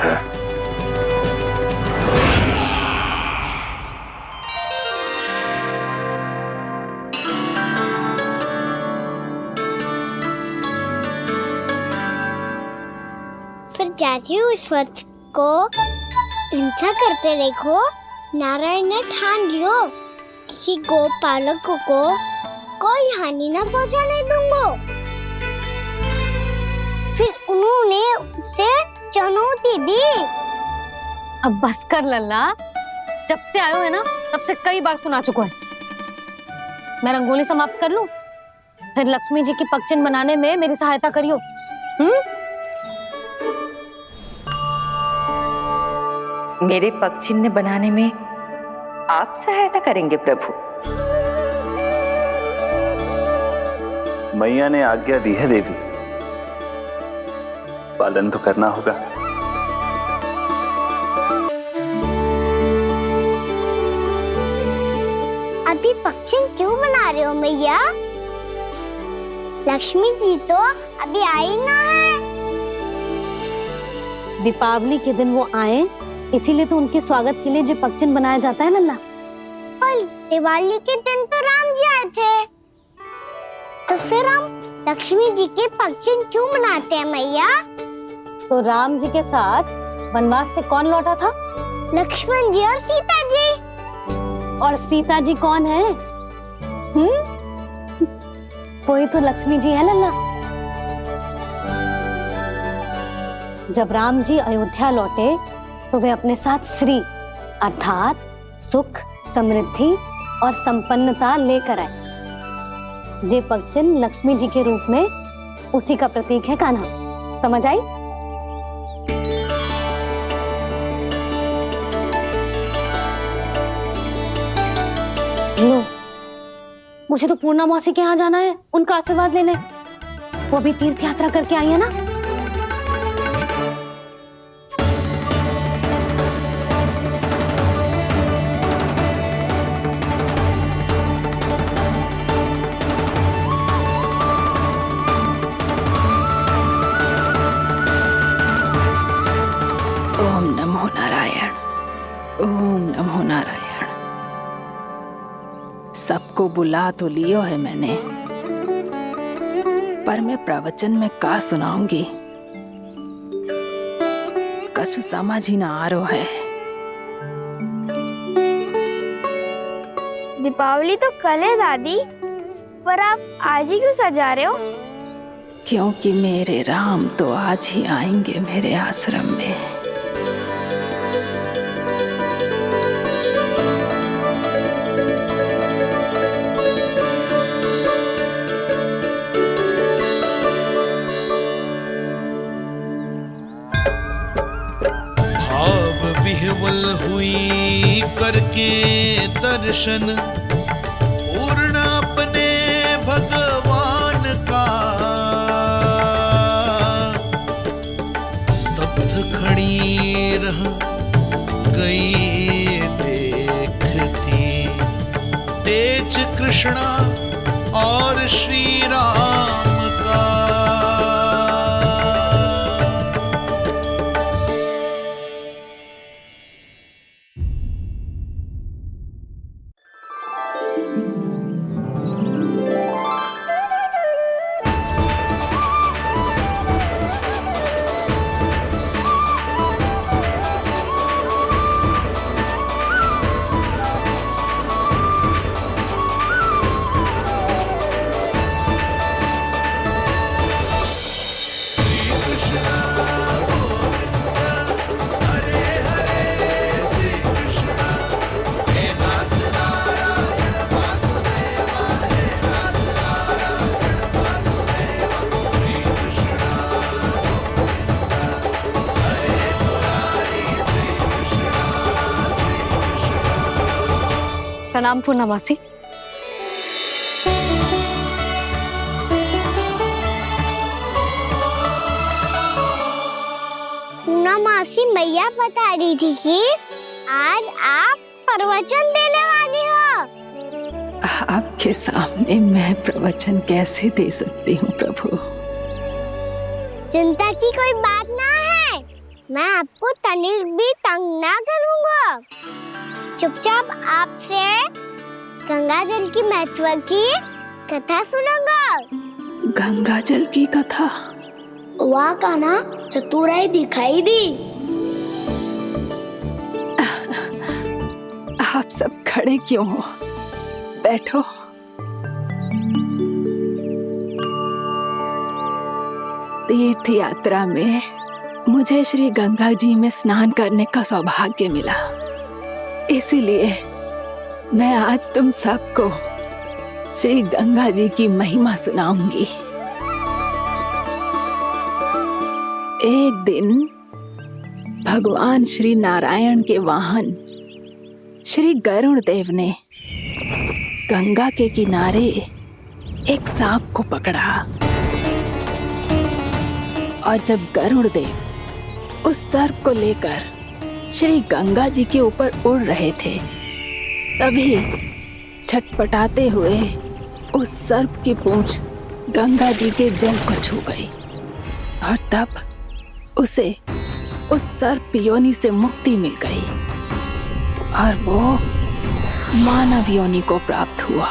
फिर जैसे ही उस वक्त को हिंसा करते देखो, नारायण ने ठान लियो किसी गोपालक को कोई हानि न पहुंचाने दूंगा। फिर उन्होंने उसे चुनौती दी। अब बस कर लल्ला, जब से आयो है ना तब से कई बार सुना चुका है। मैं रंगोली समाप्त कर लूं, फिर लक्ष्मी जी की पगचिन बनाने में मेरी सहायता करियो। मेरे पग चिन्ह बनाने में आप सहायता करेंगे प्रभु? मैया ने आज्ञा दी है देवी, पालन तो करना होगा। अभी पक्षी क्यों बना रहे हो मैया? लक्ष्मी जी तो अभी आई ना है। दीपावली के दिन वो आए, इसीलिए तो उनके स्वागत के लिए जो पगचिन बनाया जाता है लल्ला। पर दिवाली के दिन तो राम जी आए थे, तो फिर हम लक्ष्मी जी के पगचिन क्यों बनाते हैं मैया? तो राम जी के साथ वनवास से कौन लौटा था? लक्ष्मण जी और सीता जी। और सीता जी कौन है? कोई तो लक्ष्मी जी है लल्ला। जब राम जी अयोध्या लौटे तो वे अपने साथ श्री अर्थात सुख, समृद्धि और संपन्नता लेकर आए। जे पगचिन लक्ष्मी जी के रूप में उसी का प्रतीक है कान्हा। समझ आई? लो, मुझे तो पूर्णा मौसी के यहाँ जाना है, उनका आशीर्वाद लेने। वो भी तीर्थ यात्रा करके आई है ना। सबको बुला तो लियो है मैंने, पर मैं प्रवचन में का सुनाऊंगी, कछु समझ ही ना आ रहा है। दीपावली तो कल है दादी, पर आप आज ही क्यों सजा रहे हो? क्योंकि मेरे राम तो आज ही आएंगे मेरे आश्रम में। भाव विह्वल हुई करके दर्शन, पूर्ण अपने भगवान का, स्तब्ध खड़ी रह गई देखती, तेज कृष्णा और श्री राम का। प्रणाम पूर्णमासी। पूर्णमासी मैया बता रही थी कि आज आप प्रवचन देने वाली हो। आपके सामने मैं प्रवचन कैसे दे सकती हूँ प्रभु? चिंता की कोई बात ना है, मैं आपको तनिक भी तंग ना करूँगा। चुपचाप आपसे गंगा जल की महत्व की कथा सुनूंगा। गंगा जल की कथा? वाह कान्हा, चतुराई दिखाई दी। आप सब खड़े क्यों हो? बैठो। तीर्थ यात्रा में मुझे श्री गंगा जी में स्नान करने का सौभाग्य मिला, इसीलिए मैं आज तुम सबको श्री गंगा जी की महिमा सुनाऊंगी। एक दिन भगवान श्री नारायण के वाहन श्री गरुड़ देव ने गंगा के किनारे एक सांप को पकड़ा, और जब गरुड़ देव उस सर्प को लेकर श्री गंगा जी के ऊपर उड़ रहे थे, तभी छटपटाते हुए उस सर्प की पूंछ गंगा जी के जल को छू गई, और तब उसे उस सर्प योनि से मुक्ति मिल गई और वो मानव योनि को प्राप्त हुआ।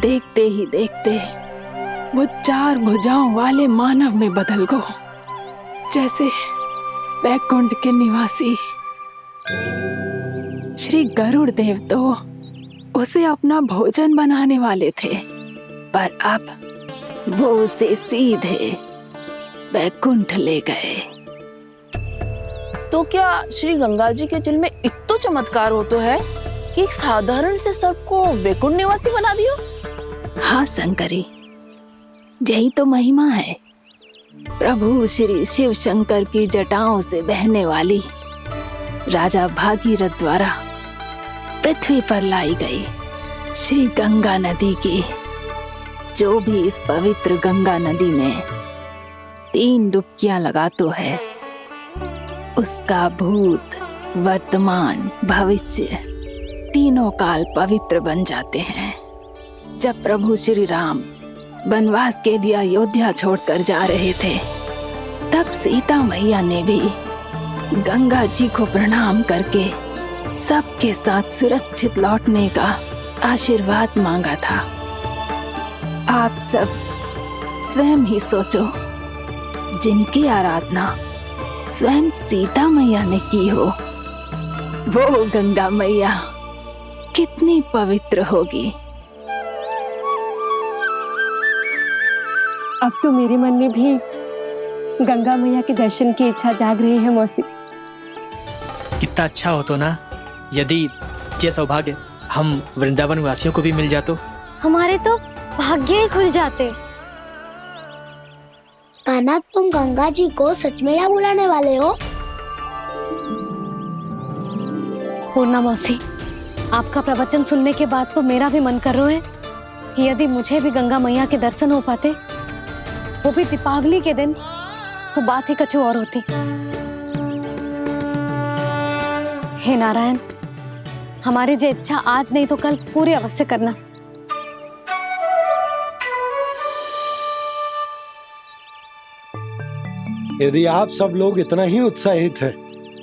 देखते ही देखते वो 4 भुजाओं वाले मानव में बदल गो, जैसे बैकुंठ के निवासी। श्री गरुड़ देव तो उसे अपना भोजन बनाने वाले थे, पर अब वो उसे सीधे बैकुंठ ले गए। तो क्या श्री गंगा जी के जल में इतना चमत्कार हो तो है कि एक साधारण से सर्प को वैकुंठ निवासी बना दियो? हाँ शंकरी, यही तो महिमा है। प्रभु श्री शिव शंकर की जटाओं से बहने वाली राजा भागीरथ द्वारा पृथ्वी पर लाई गई श्री गंगा नदी की, जो भी इस पवित्र गंगा नदी में 3 डुबकियां लगातो है, उसका भूत, वर्तमान, भविष्य तीनों काल पवित्र बन जाते हैं। जब प्रभु श्री राम वनवास के लिए अयोध्या छोड़कर जा रहे थे, तब सीता मैया ने भी गंगा जी को प्रणाम करके सबके साथ सुरक्षित लौटने का आशीर्वाद मांगा था। आप सब स्वयं ही सोचो, जिनकी आराधना स्वयं सीता मैया ने की हो, वो गंगा मैया कितनी पवित्र होगी। अब तो मेरे मन में भी गंगा मैया के दर्शन की इच्छा जाग रही है मौसी। कितना अच्छा हो तो ना यदि ये सौभाग्य हम वृंदावन वासियों को भी मिल जातो। हमारे तो भाग्य ही खुल जाते। कान्हा, तुम गंगा जी को सच में यहाँ बुलाने वाले हो? पूर्णा मौसी, आपका प्रवचन सुनने के बाद तो मेरा भी मन कर रहा है कि यदि मुझे भी गंगा मैया के दर्शन हो पाते, वो भी दीपावली के दिन, तो बात ही कुछ और होती। हे नारायण, हमारी जो इच्छा आज नहीं तो कल पूरी अवश्य करना। यदि आप सब लोग इतना ही उत्साहित हैं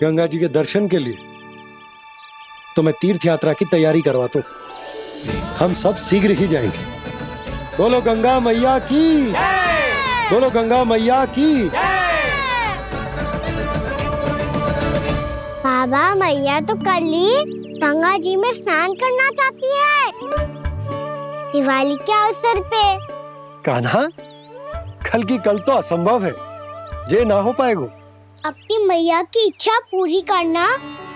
गंगा जी के दर्शन के लिए, तो मैं तीर्थ यात्रा की तैयारी करवाता हूँ। हम सब शीघ्र ही जाएंगे। बोलो गंगा मैया की, बोलो गंगा मैया की। बाबा, मैया तो कल ही गंगा जी में स्नान करना चाहती है, दिवाली के अवसर पे। कान्हा, कल की कल तो असंभव है, जे ना हो पाएगा। अपनी मैया की इच्छा पूरी करना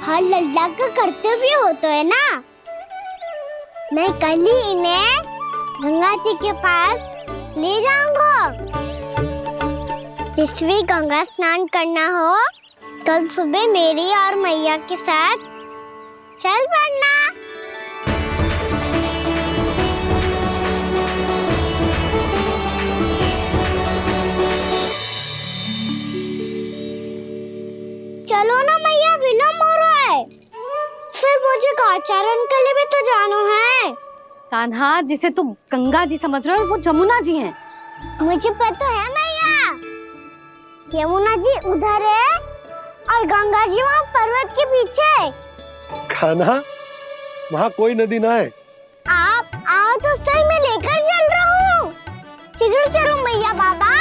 हर लल्ला का कर्तव्य होता है ना। मैं कल ही इन्हें गंगा जी के पास ले जाऊंगा। जिस भी गंगा स्नान करना हो, कल सुबह मेरी और मैया के साथ चल पड़ना। चलो ना मैया, विलम्ब हो रहा है। फिर मुझे गौचारण के लिए भी तो जाना है। कान्हा, जिसे तू गंगा जी समझ रहे हो, वो जमुना जी हैं। मुझे पता है मैया, यमुना जी उधर है और गंगा जी वहाँ पर्वत के पीछे। कान्हा, वहाँ कोई नदी ना है। आप आओ तो सही, मैं लेकर चल रहा हूँ। शीघ्र चलो मैया। बाबा,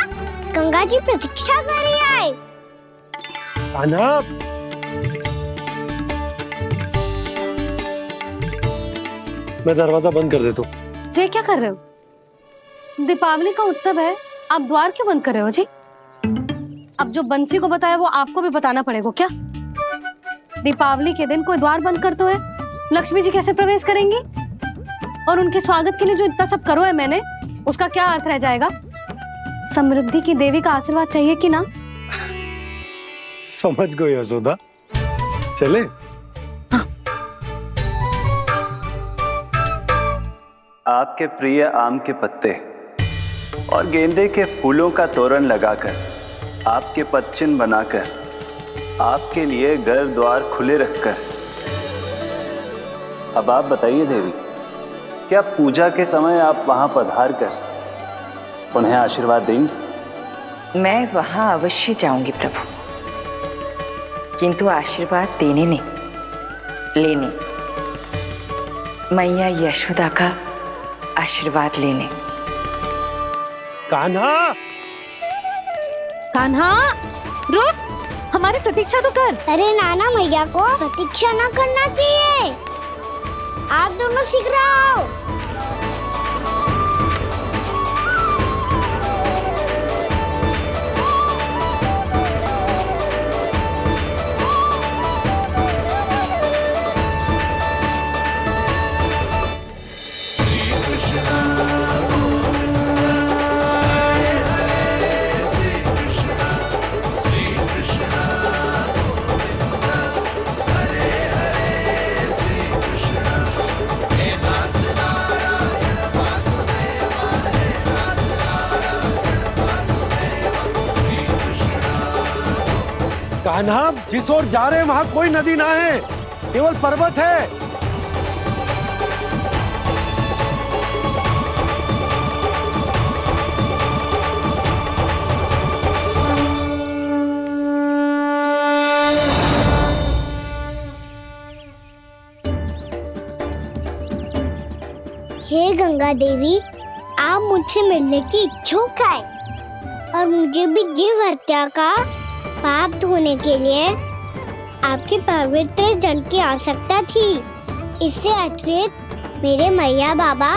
गंगा जी प्रतीक्षा कर रही है। कान्हा, मैं दरवाजा बंद कर देता हूँ। ये क्या कर रहे हो? दीपावली का उत्सव है, आप द्वार क्यों बंद कर रहे हो जी? अब जो बंसी को बताया वो आपको भी बताना पड़ेगा क्या? दीपावली के दिन कोई द्वार बंद कर तो है, लक्ष्मी जी कैसे प्रवेश करेंगी? और उनके स्वागत के लिए जो इतना सब करो है मैंने, उसका क्या अर्थ रह जाएगा? समृद्धि की देवी का आशीर्वाद चाहिए कि ना? समझ गई यशोदा, चले। आपके प्रिय आम के पत्ते और गेंदे के फूलों का तोरण लगाकर, आपके पदचिन्ह बनाकर, आपके लिए घर द्वार खुले रखकर, अब आप बताइए देवी, क्या पूजा के समय आप वहां पधार कर उन्हें आशीर्वाद देंगी? मैं वहां अवश्य जाऊंगी प्रभु, किंतु आशीर्वाद देने नहीं, लेने, मैया यशोदा का आशीर्वाद लेने। कान्हा, कान्हा, रुक, हमारी प्रतीक्षा तो कर। अरे नाना, मैया को प्रतीक्षा न करना चाहिए। आप दोनों शीघ्र आओ। कान्हा, जिस ओर जा रहे हैं वहां कोई नदी ना है, केवल पर्वत है। हे गंगा देवी, आप मुझसे मिलने की इच्छुक है और मुझे भी जीव हत्या का पाप धोने के लिए आपके पवित्र जल की आवश्यकता थी। इससे अतिरिक्त मेरे मैया बाबा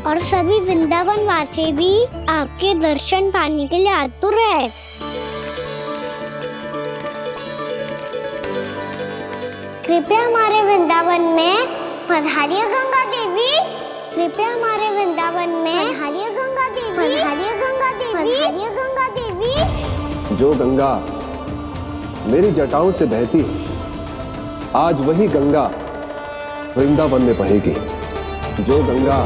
और सभी वृंदावन वासी भी आपके दर्शन पाने के लिए आतुर है। कृपया हमारे वृंदावन में पधारिए गंगा देवी। कृपया हमारे वृंदावन में पधारिए गंगा देवी। पधारिए गंगा देवी। पधारिए गंगा देवी। जो गंगा मेरी जटाओं से बहती है, आज वही गंगा वृंदावन में बहेगी। जो गंगा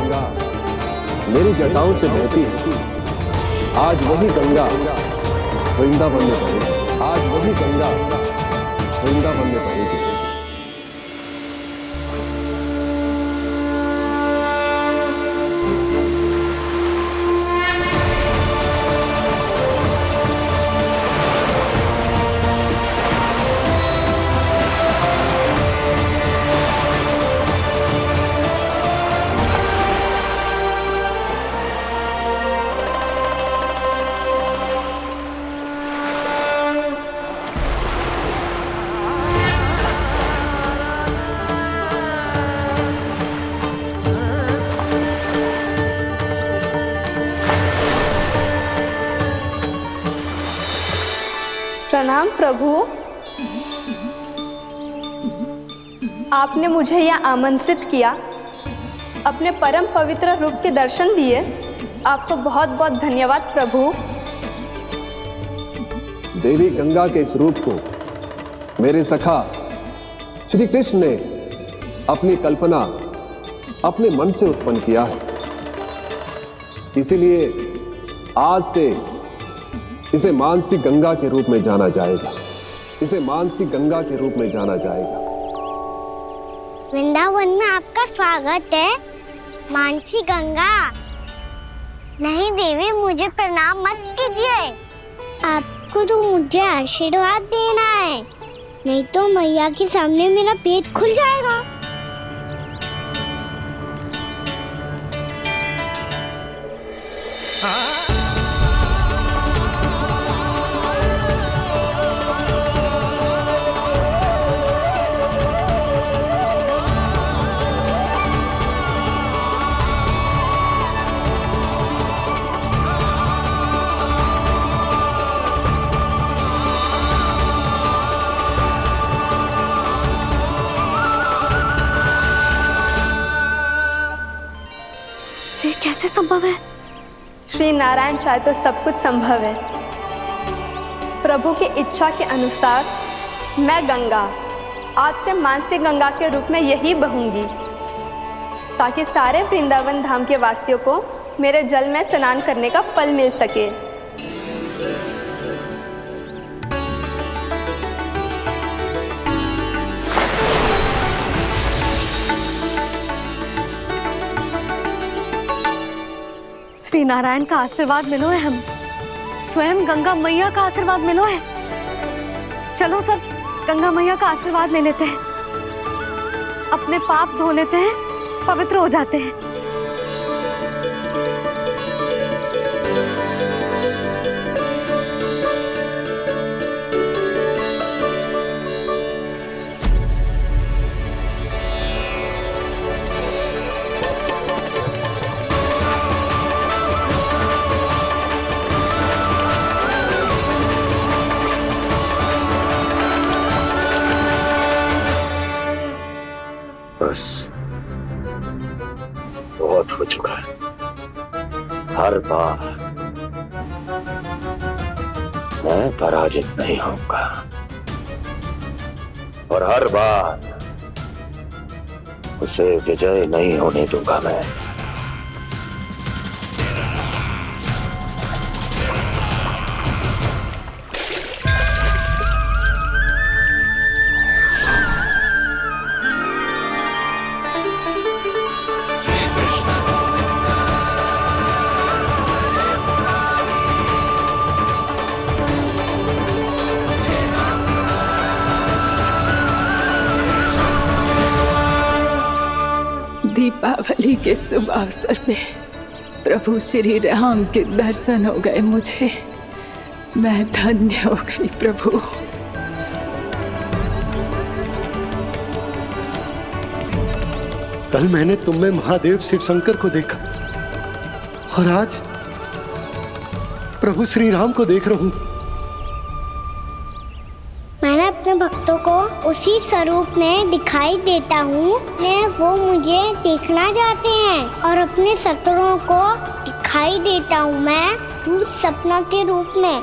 मेरी जटाओं से बहती है, आज वही गंगा वृंदावन में बहेगी। आज वही गंगा वृंदावन में बहेगी। प्रणाम प्रभु। आपने मुझे यहाँ आमंत्रित किया, अपने परम पवित्र रूप के दर्शन दिए। आपको बहुत बहुत धन्यवाद प्रभु। देवी गंगा के इस रूप को मेरे सखा श्री कृष्ण ने अपनी कल्पना अपने मन से उत्पन्न किया है। इसीलिए आज से इसे मानसी गंगा के रूप में जाना जाएगा। इसे मानसी गंगा के रूप में जाना जाएगा। वृंदावन में आपका स्वागत है मानसी गंगा। नहीं देवी, मुझे प्रणाम मत कीजिए। आपको तो मुझे आशीर्वाद देना है, नहीं तो मैया के सामने मेरा पेट खुल जाएगा। ये कैसे संभव है? श्री नारायण चाहे तो सब कुछ संभव है। प्रभु की इच्छा के अनुसार मैं गंगा आज से मानसी गंगा के रूप में यही बहूंगी, ताकि सारे वृंदावन धाम के वासियों को मेरे जल में स्नान करने का फल मिल सके। श्री नारायण का आशीर्वाद मिलो है, हम स्वयं गंगा मैया का आशीर्वाद मिलो है। चलो सब गंगा मैया का आशीर्वाद ले लेते हैं, अपने पाप धो लेते हैं, पवित्र हो जाते हैं। बस बहुत हो चुका है। हर बार मैं पराजित नहीं होऊंगा और हर बार उसे विजय नहीं होने दूंगा मैं। दीपावली के शुभ अवसर पे प्रभु श्री राम के दर्शन हो गए मुझे। मैं धन्य हो गई प्रभु। कल मैंने तुम में महादेव शिव शंकर को देखा और आज प्रभु श्री राम को देख रहा हूं। मैंने अपने भक्तों को उसी स्वरूप में दिखाई देता हूँ वो मुझे देखना चाहते हैं और अपने शत्रुओं को दिखाई देता हूँ मैं भूत सपना के रूप में।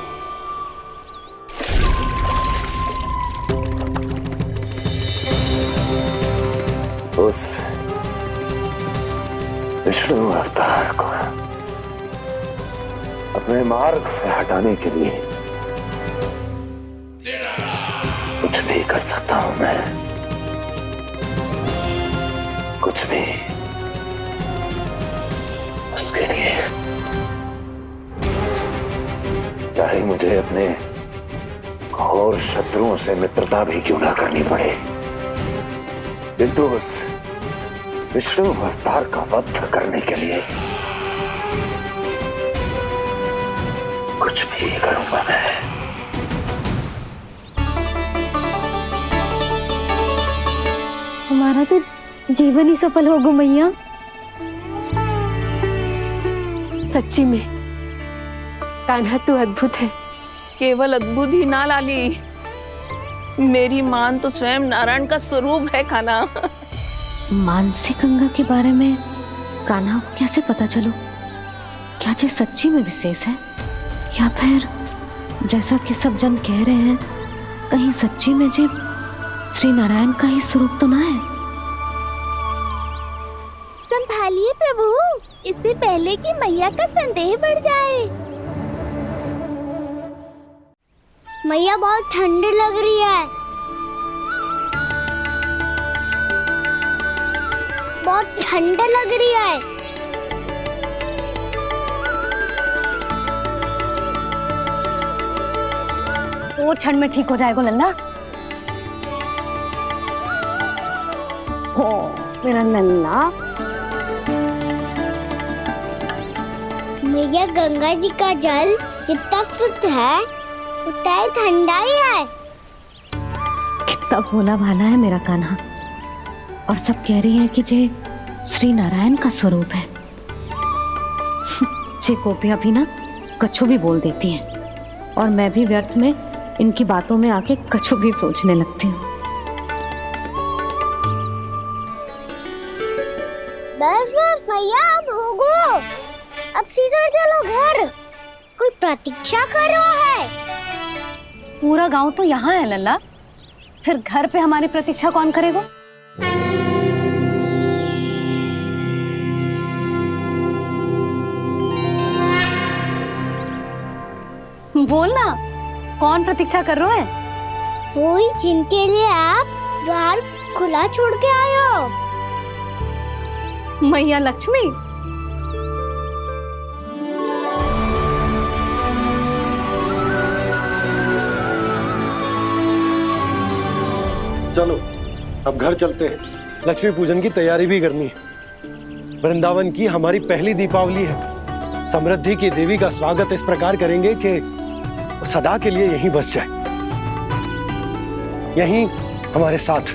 उस विष्णु अवतार को अपने मार्ग से हटाने के लिए कुछ भी कर सकता हूं मैं, कुछ भी। उसके लिए चाहे मुझे अपने घोर शत्रुओं से मित्रता भी क्यों ना करनी पड़े, किंतु उस विष्णु अवतार का वध करने के लिए कुछ भी करूंगा मैं। हमारा तो जीवन ही सफल हो गो मैया। सच्ची में कान्हा तू अद्भुत है। केवल अद्भुत ही ना लाली, मेरी मान तो स्वयं नारायण का स्वरूप है कान्हा। मानसी गंगा के बारे में कान्हा को कैसे पता चलो? क्या ये सच्ची में विशेष है या फिर जैसा कि सब जन कह रहे हैं कहीं सच्ची में जी श्री नारायण का ही स्वरूप तो ना है? संभालिए प्रभु, इससे पहले कि मैया का संदेह बढ़ जाए। मैया बहुत ठंड लग रही है, बहुत ठंड लग रही है। वो क्षण में ठीक हो जाएगा लल्ला। ओ मेरा लल्ला। मैया गंगा जी का जल जितना शुद्ध है उतना ही ठंडा ही है। कितना भोला भाला है मेरा कान्हा। और सब कह रही हैं कि जे श्री नारायण का स्वरूप है। जे गोपियां भी ना कछु भी बोल देती हैं और मैं भी व्यर्थ में इनकी बातों में आके कछु भी सोचने लगती हूँ। बस बस मैया, अब होगो, अब सीधा चलो घर। कोई प्रतीक्षा कर रहा है। पूरा गांव तो यहाँ है लल्ला, फिर घर पे हमारी प्रतीक्षा कौन करेगा? बोल ना, कौन प्रतीक्षा कर रहा है? वही जिनके लिए आप द्वार खुला छोड़ के आए हो। मैया लक्ष्मी। चलो अब घर चलते हैं। लक्ष्मी पूजन की तैयारी भी करनी है। वृंदावन की हमारी पहली दीपावली है। समृद्धि की देवी का स्वागत इस प्रकार करेंगे कि सदा के लिए यहीं बस जाए, यहीं हमारे साथ,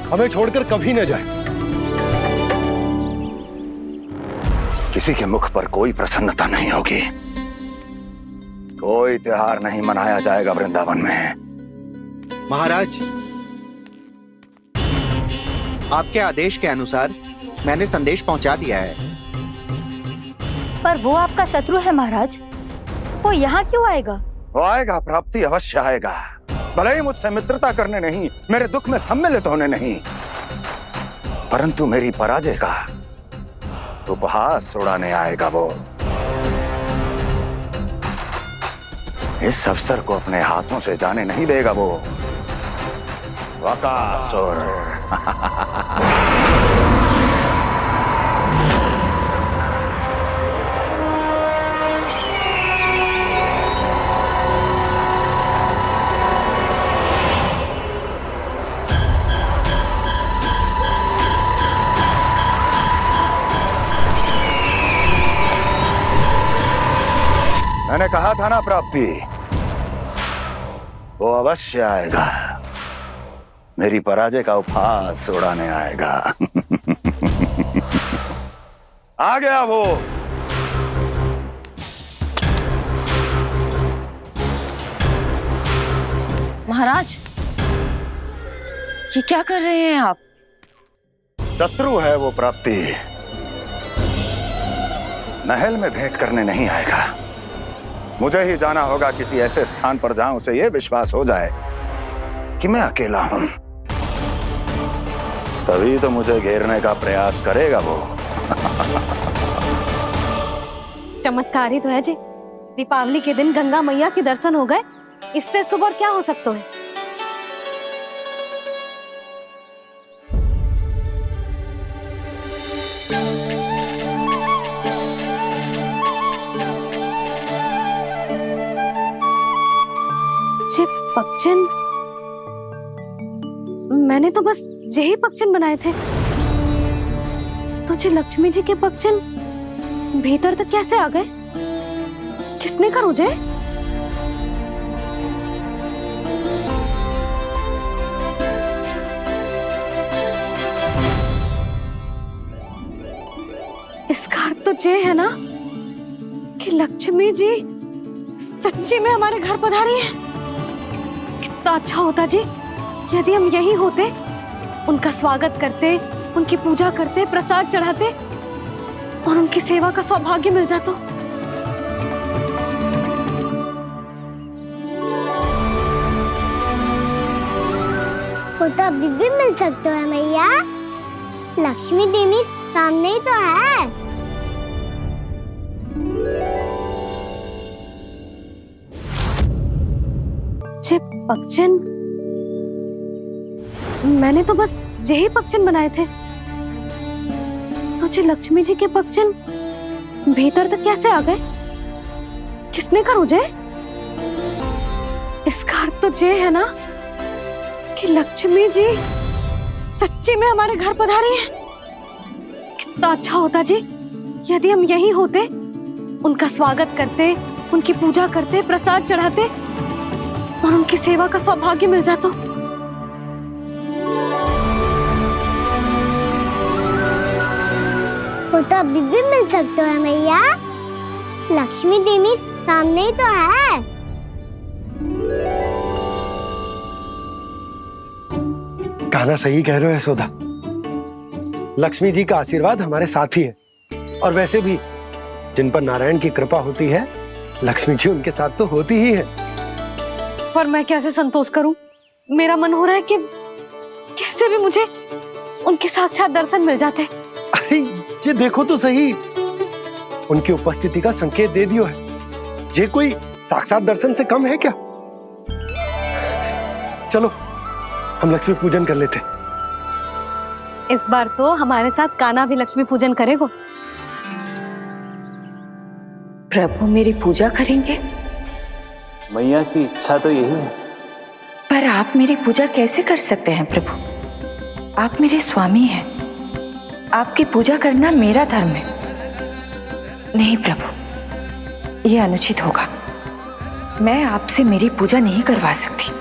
हमें छोड़कर कभी न जाए। किसी के मुख पर कोई प्रसन्नता नहीं होगी, कोई त्योहार नहीं मनाया जाएगा वृंदावन में। महाराज, आपके आदेश के अनुसार मैंने संदेश पहुंचा दिया है। पर वो आपका शत्रु है महाराज, वो यहाँ क्यों आएगा? वो आएगा, प्राप्ति अवश्य आएगा। भले ही मुझसे मित्रता करने नहीं, मेरे दुख में सम्मिलित होने नहीं, परंतु मेरी पराजय का उपहास उड़ाने आएगा वो। इस अवसर को अपने हाथों से जाने नहीं देगा वो। वकासुर। मैंने कहा था ना प्राप्ति, वो अवश्य आएगा, मेरी पराजय का उपहास उड़ाने आएगा। आ गया वो। महाराज, ये क्या कर रहे हैं आप? शत्रु है वो प्राप्ति, महल में भेंट करने नहीं आएगा। मुझे ही जाना होगा किसी ऐसे स्थान पर जहां उसे यह विश्वास हो जाए कि मैं अकेला हूं, तभी तो मुझे घेरने का प्रयास करेगा वो। चमत्कार ही तो है जी। दीपावली के दिन गंगा मैया के दर्शन हो गए, इससे शुभ और क्या हो सकता है। जे पक्षन, मैंने तो बस यही पक्षन बनाए थे, तो जे लक्ष्मी जी के पक्षन भीतर तक कैसे आ गए? किसने कर मुझे? इसका अर्थ तो ये है ना कि लक्ष्मी जी सच्ची में हमारे घर पधारी है। कितना अच्छा होता जी यदि हम यहीं होते, उनका स्वागत करते, उनकी पूजा करते, प्रसाद चढ़ाते और उनकी सेवा का सौभाग्य मिल जाता। वो तो अभी भी मिल सकते है मैया, लक्ष्मी देवी सामने ही तो है। जे पक्षन, मैंने तो बस यही पक्षन बनाए थे, तो जे लक्ष्मी जी के पक्षन भीतर तक कैसे आ गए? किसने कर मुझे? इसका अर्थ तो ये है ना कि लक्ष्मी जी सच्ची में हमारे घर पधारी है। कितना अच्छा होता जी यदि हम यहीं होते, उनका स्वागत करते, उनकी पूजा करते, प्रसाद चढ़ाते और उनकी सेवा का सौभाग्य मिल जाता। वो तो अभी भी मिल सकते है मैया, लक्ष्मी देवी सामने ही तो है। कान्हा सही कह रहे हो यशोदा, लक्ष्मी जी का आशीर्वाद हमारे साथ ही है, और वैसे भी जिन पर नारायण की कृपा होती है, लक्ष्मी जी उनके साथ तो होती ही है। पर मैं कैसे संतोष करूं? मेरा मन हो रहा है कि कैसे भी मुझे उनके साक्षात दर्शन मिल जाते। अरे ये देखो तो सही, उनकी उपस्थिति का संकेत दे दियो है। ये कोई साक्षात दर्शन से कम है क्या? चलो हम लक्ष्मी पूजन कर लेते। इस बार तो हमारे साथ कान्हा भी लक्ष्मी पूजन करेगा। प्रभु मेरी पूजा करेंगे? मैया की इच्छा तो यही है। पर आप मेरी पूजा कैसे कर सकते हैं प्रभु? आप मेरे स्वामी हैं, आपकी पूजा करना मेरा धर्म है। नहीं प्रभु, यह अनुचित होगा। मैं आपसे मेरी पूजा नहीं करवा सकती।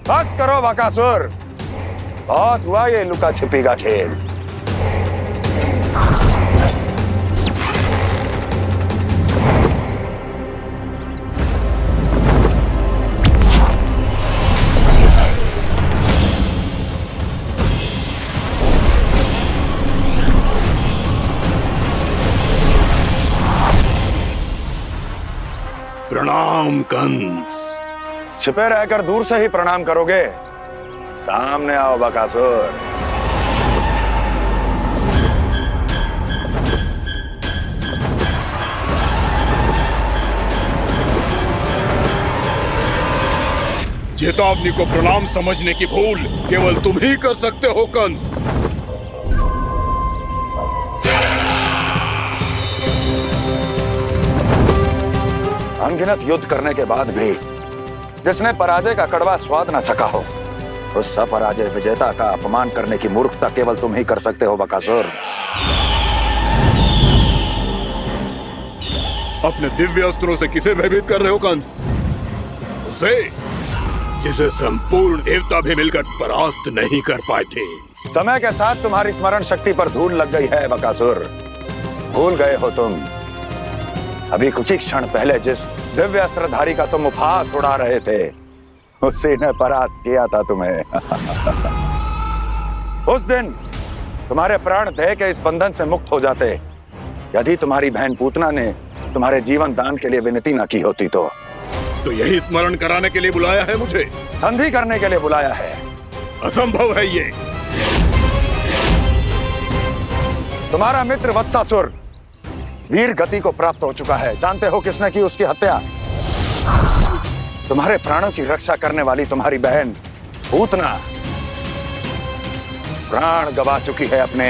बस करो बकासुर, बहुत हुआ ये लुका छिपी का खेल। प्रणाम कंस। छिपे रहकर दूर से ही प्रणाम करोगे? सामने आओ बकासुर। चेतावनी को प्रणाम समझने की भूल केवल तुम ही कर सकते हो कंस। अनगिनत युद्ध करने के बाद भी जिसने पराजय का कड़वा स्वाद न चखा हो, उस अपराजय विजेता का अपमान करने की मूर्खता केवल तुम ही कर सकते हो बकासुर। अपने दिव्य अस्त्रों से किसे भयभीत कर रहे हो कंस? उसे जिसे संपूर्ण देवता भी मिलकर परास्त नहीं कर पाए थे। समय के साथ तुम्हारी स्मरण शक्ति पर धूल लग गई है बकासुर। भूल गए हो तुम अभी कुछ ही क्षण पहले जिस दिव्य अस्त्रधारी का तुम उपहास उड़ा रहे थे, उसी ने परास्त किया था तुम्हें। उस दिन तुम्हारे प्राण देह के इस बंधन से मुक्त हो जाते यदि तुम्हारी बहन पूतना ने तुम्हारे जीवन दान के लिए विनती न की होती तो यही स्मरण कराने के लिए बुलाया है मुझे? संधि करने के लिए बुलाया है। असंभव है ये। तुम्हारा मित्र वत्सासुर वीर गति को प्राप्त हो चुका है। जानते हो किसने की उसकी हत्या? तुम्हारे प्राणों की रक्षा करने वाली तुम्हारी बहन पूतना प्राण गवा चुकी है अपने।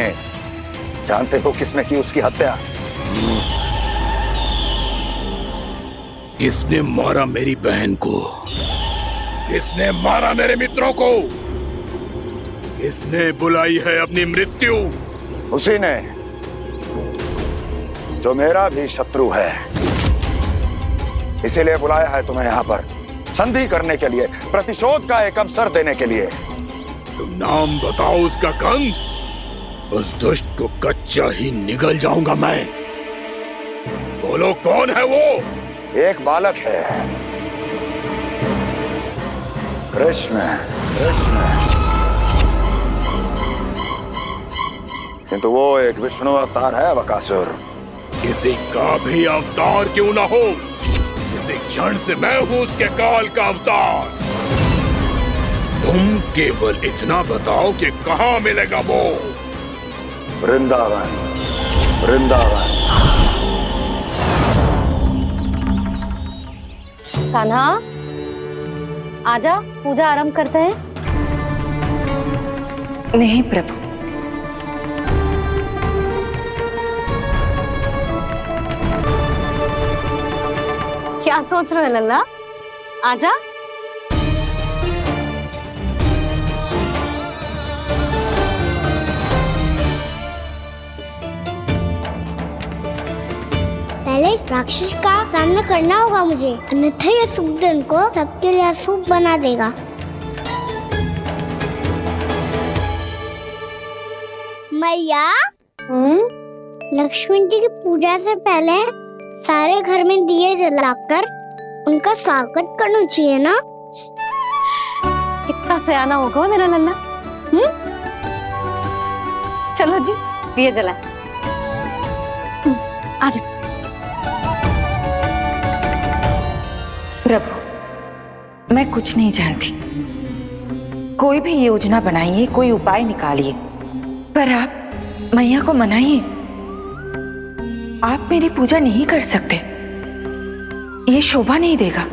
जानते हो किसने की उसकी हत्या? किसने मारा मेरी बहन को? किसने मारा मेरे मित्रों को? किसने बुलाई है अपनी मृत्यु? उसी ने जो मेरा भी शत्रु है। इसीलिए बुलाया है तुम्हें यहाँ पर संधि करने के लिए, प्रतिशोध का एक अवसर देने के लिए। तुम नाम बताओ उसका कंस। उस दुष्ट को कच्चा ही निगल जाऊंगा मैं। बोलो कौन है वो? एक बालक है, कृष्ण। किंतु वो एक विष्णु अवतार है बकासुर। किसी का भी अवतार क्यों ना हो, इसी क्षण से मैं हूं उसके काल का अवतार। तुम केवल इतना बताओ कि कहां मिलेगा वो? वृंदावन। वृंदावन। कान्हा, आजा, पूजा आरंभ करते हैं। नहीं प्रभु, क्या सोच रहे हो लल्ला? आजा। पहले इस राक्षस का सामना करना होगा मुझे, अन्यथा ये शुभ दिन को सबके लिए अशुभ बना देगा। मैया, लक्ष्मण जी की पूजा से पहले सारे घर में दिए जलाकर उनका स्वागत करना चाहिए ना? कितना सयाना होगा मेरा लल्ला। चलो जी, दिए जलाए। आजा। प्रभु, मैं कुछ नहीं जानती। कोई भी योजना बनाइए, कोई उपाय निकालिए, पर आप मैया को मनाइए। आप मेरी पूजा नहीं कर सकते, ये शोभा नहीं देगा।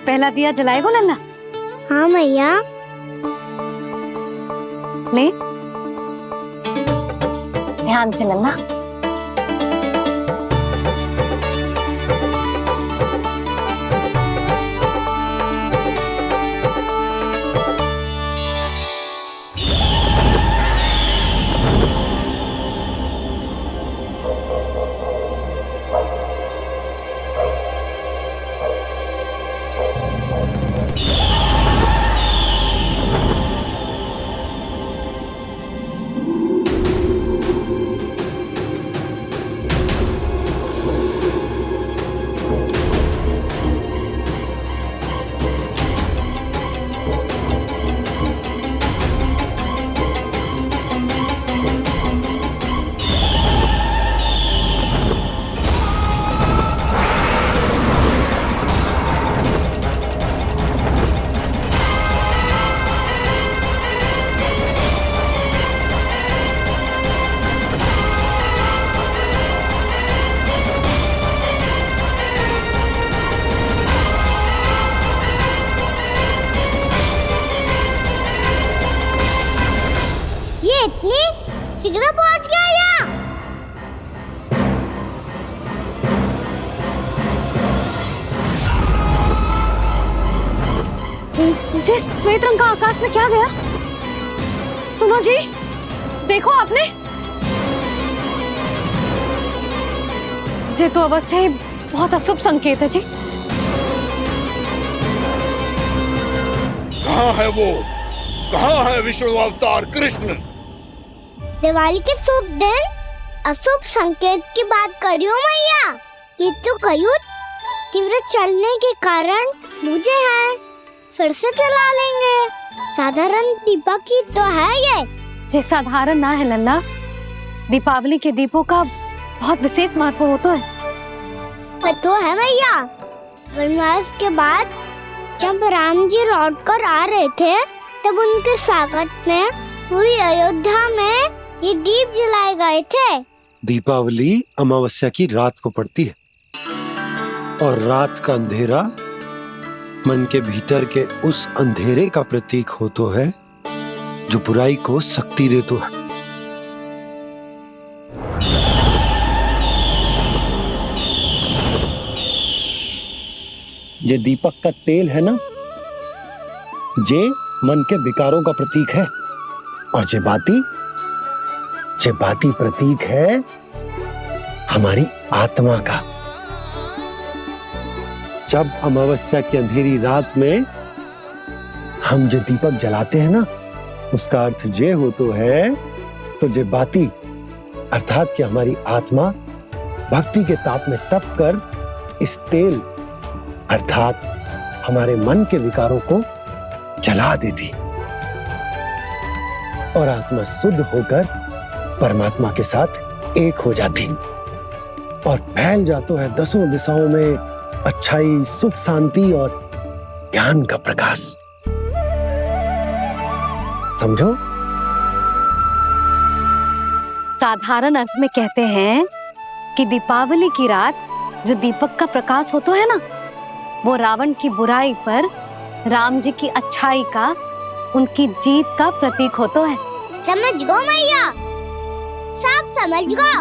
पहला दिया जलाएगो लल्ला? हाँ मैया। ले, ध्यान से लल्ला। शीघ्र पहुंच गया यहाँ। जे श्वेत रंग का आकाश में क्या गया? सुनो जी, देखो आपने, जे तो अवश्य ही बहुत अशुभ संकेत है जी। कहाँ है वो? कहाँ है विष्णु अवतार कृष्ण? दिवाली के शुभ दिन अशुभ संकेत की बात करियो मैया। ये तो कयूँ तीव्र चलने के कारण मुझे है, फिर से चला लेंगे। साधारण दीपक ही तो है ये साधारण ना है लल्ला, दीपावली के दीपों का बहुत विशेष महत्व होता है। तो है भैया, वनवास के बाद जब राम जी लौट कर आ रहे थे तब उनके स्वागत में पूरी अयोध्या में ये दीप जलाए गए थे। दीपावली अमावस्या की रात को पड़ती है और रात का अंधेरा मन के भीतर के उस अंधेरे का प्रतीक होता है जो बुराई को शक्ति देता है। ये दीपक का तेल है ना, जे मन के विकारों का प्रतीक है, और जे बाती प्रतीक है हमारी आत्मा का। जब अमावस्या की अंधेरी रात में हम जो दीपक जलाते हैं ना, उसका अर्थ जे हो तो है, तो जे बाती अर्थात कि हमारी आत्मा भक्ति के ताप में तप कर इस तेल अर्थात हमारे मन के विकारों को जला देती और आत्मा शुद्ध होकर परमात्मा के साथ एक हो जाती और फैल जाता है दसों दिशाओं में अच्छाई, सुख, शांति और ज्ञान का प्रकाश। समझो? साधारण अर्थ में कहते हैं कि दीपावली की रात जो दीपक का प्रकाश होता है ना, वो रावण की बुराई पर राम जी की अच्छाई का, उनकी जीत का प्रतीक होता है। समझ गो मैया, सब समझ गो।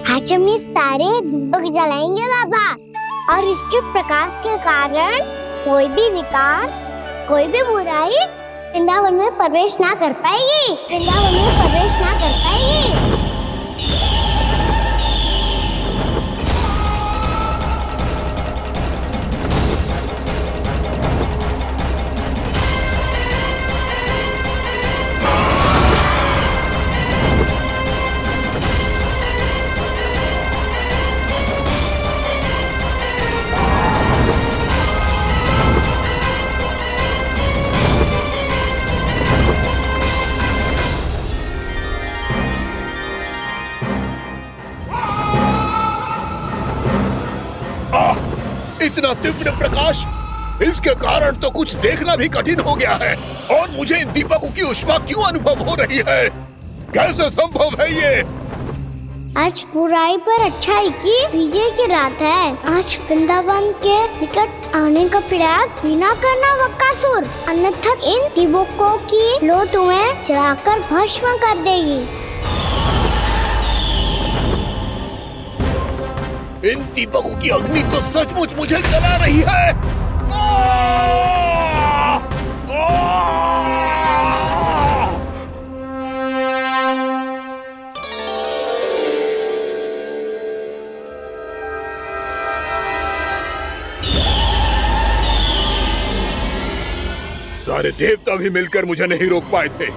आज हम ये सारे दीपक जलाएंगे बाबा, और इसके प्रकाश के कारण कोई भी विकार, कोई भी बुराई वृंदावन में प्रवेश ना कर पाएगी, वृंदावन में प्रवेश ना कर पाएगी। इतना तीव्र प्रकाश, इसके कारण तो कुछ देखना भी कठिन हो गया है। और मुझे इन दीपकों की उष्मा क्यों अनुभव हो रही है? कैसे संभव है ये? आज बुराई पर अच्छाई की विजय की रात है। आज वृंदावन के निकट आने का प्रयास भी ना करना बकासुर, अन्यथा इन दीपकों की लो तुम्हें जलाकर भस्म कर देगी। इन दीपकों की अग्नि तो सचमुच मुझे जला रही है। सारे देवता भी मिलकर मुझे नहीं रोक पाए थे।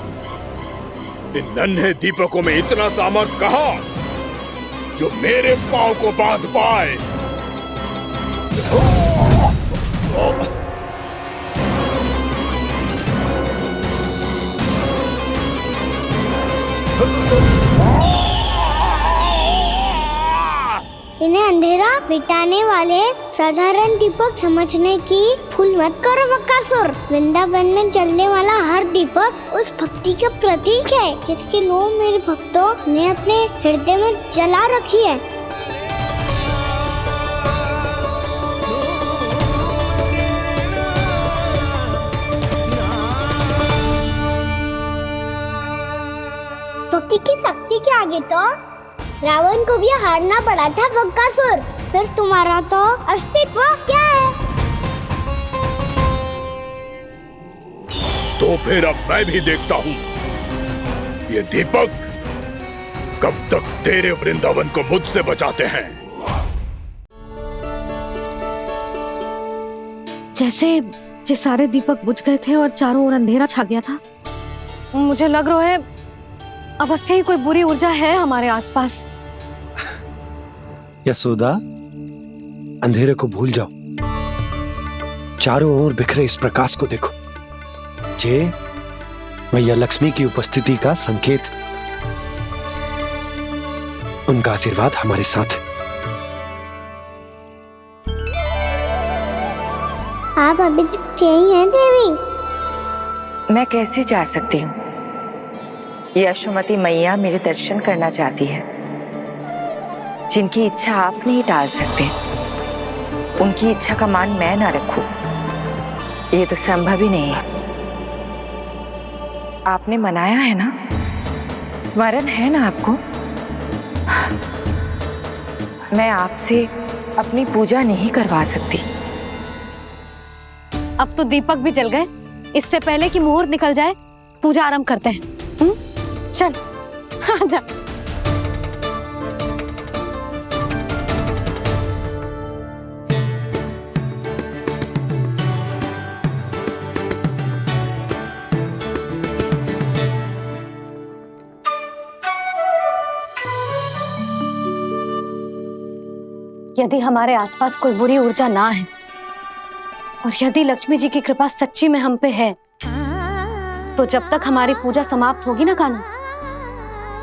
इन नन्हे दीपकों में इतना सामर्थ कहाँ जो मेरे पांव को बांध पाए। इन्हें अंधेरा मिटाने वाले साधारण दीपक समझने की भूल मत करो बकासुर। वृंदावन में जलने वाला हर दीपक उस भक्ति का प्रतीक है जिसकी नौ मेरे भक्तों ने अपने हृदय में जला रखी है। भक्ति की शक्ति के आगे तो रावण को भी हारना पड़ा था बकासुर। फिर तुम्हारा तो अस्तित्व क्या है? तो फिर अब मैं भी देखता हूँ ये दीपक कब तक तेरे वृंदावन को मुझसे बचाते हैं। जैसे ये सारे दीपक बुझ गए थे और चारों ओर अंधेरा छा गया था, मुझे लग रहा है अवश्य ही कोई बुरी ऊर्जा है हमारे आसपास। यशोदा, अंधेरे को भूल जाओ, चारों ओर बिखरे इस प्रकाश को देखो। जे मैया लक्ष्मी की उपस्थिति का संकेत, उनका आशीर्वाद हमारे साथ है। आप अभी तक यही हैं देवी? मैं कैसे जा सकती हूँ? यशोमती मैया मेरे दर्शन करना चाहती है। जिनकी इच्छा आप नहीं टाल सकते, उनकी इच्छा का मान मैं ना रखूं, ये तो संभव ही नहीं है। आपने मनाया है ना, स्मरण है ना आपको? मैं आपसे अपनी पूजा नहीं करवा सकती। अब तो दीपक भी जल गए, इससे पहले कि मुहूर्त निकल जाए पूजा आरंभ करते हैं। चल आजा। यदि हमारे आसपास कोई बुरी ऊर्जा ना है और यदि लक्ष्मी जी की कृपा सच्ची में हम पे है, तो जब तक हमारी पूजा समाप्त होगी ना कान्हा,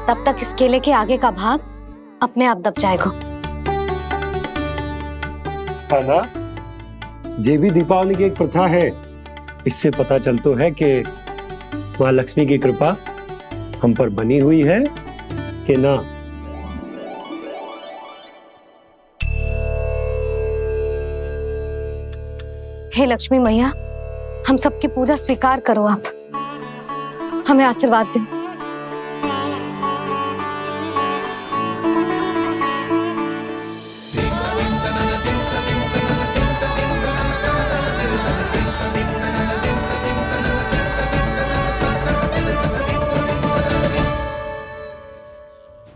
तब तक इस केले के आगे का भाग अपने आप दब जाएगा। कान्हा, ये भी दीपावली की एक प्रथा है। इससे पता चलता है कि माँ लक्ष्मी की कृपा हम पर बनी हुई है कि ना। हे लक्ष्मी मैया, हम सबकी पूजा स्वीकार करो, आप हमें आशीर्वाद दो।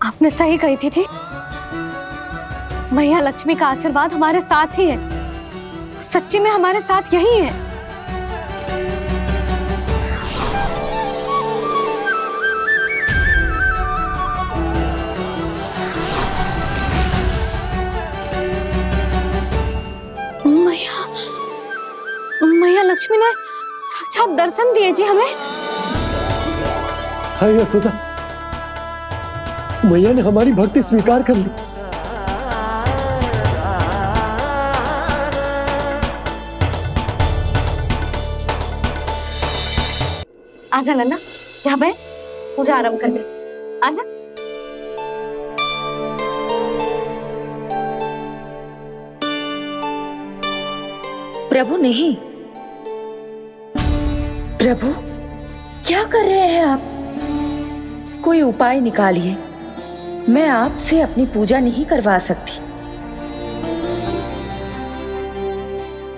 आपने सही कही थी जी, मैया लक्ष्मी का आशीर्वाद हमारे साथ ही है, सच्ची में हमारे साथ यही है। मैया लक्ष्मी ने साक्षात दर्शन दिए जी हमें। हाय यशोदा, मैया ने हमारी भक्ति स्वीकार कर ली। आजा नन्ना, यहाँ बैठ, पूजा आरंभ कर दे। आजा। प्रभु नहीं, प्रभु क्या कर रहे हैं आप? कोई उपाय निकालिए, मैं आपसे अपनी पूजा नहीं करवा सकती।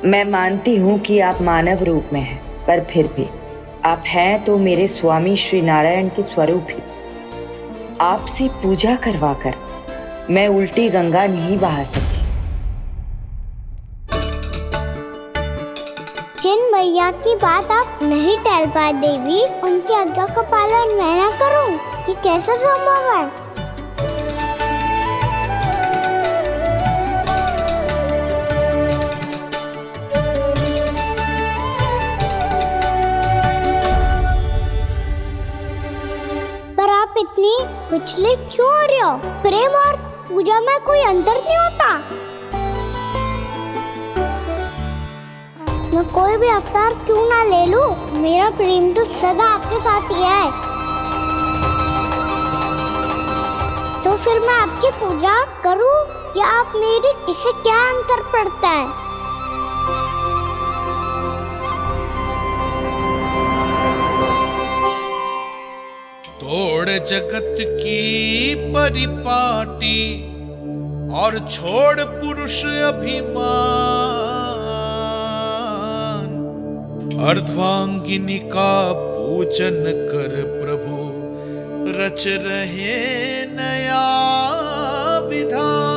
मैं मानती हूँ कि आप मानव रूप में हैं, पर फिर भी आप हैं तो मेरे स्वामी श्री नारायण के स्वरूप ही। आपसे पूजा करवाकर मैं उल्टी गंगा नहीं बहा सकती। जिन भैया की बात आप नहीं टाल पाए देवी, उनकी आज्ञा का पालन मैं ना करूं, ये कैसा संभव है? पर आप इतनी विचलित क्यों हो रहे हो? प्रेम और पूजा में कोई अंतर नहीं होता? मैं कोई भी अवतार क्यों ना ले लूं, मेरा प्रेम तो सदा आपके साथ ही है। तो फिर मैं आपकी पूजा करूं या आप मेरी, इससे क्या अंतर पड़ता है? तोड़ जगत की परिपाटी और छोड़ पुरुष अभिमान, अर्धांगिनी का पूजन कर प्रभु रच रहे नया विधान।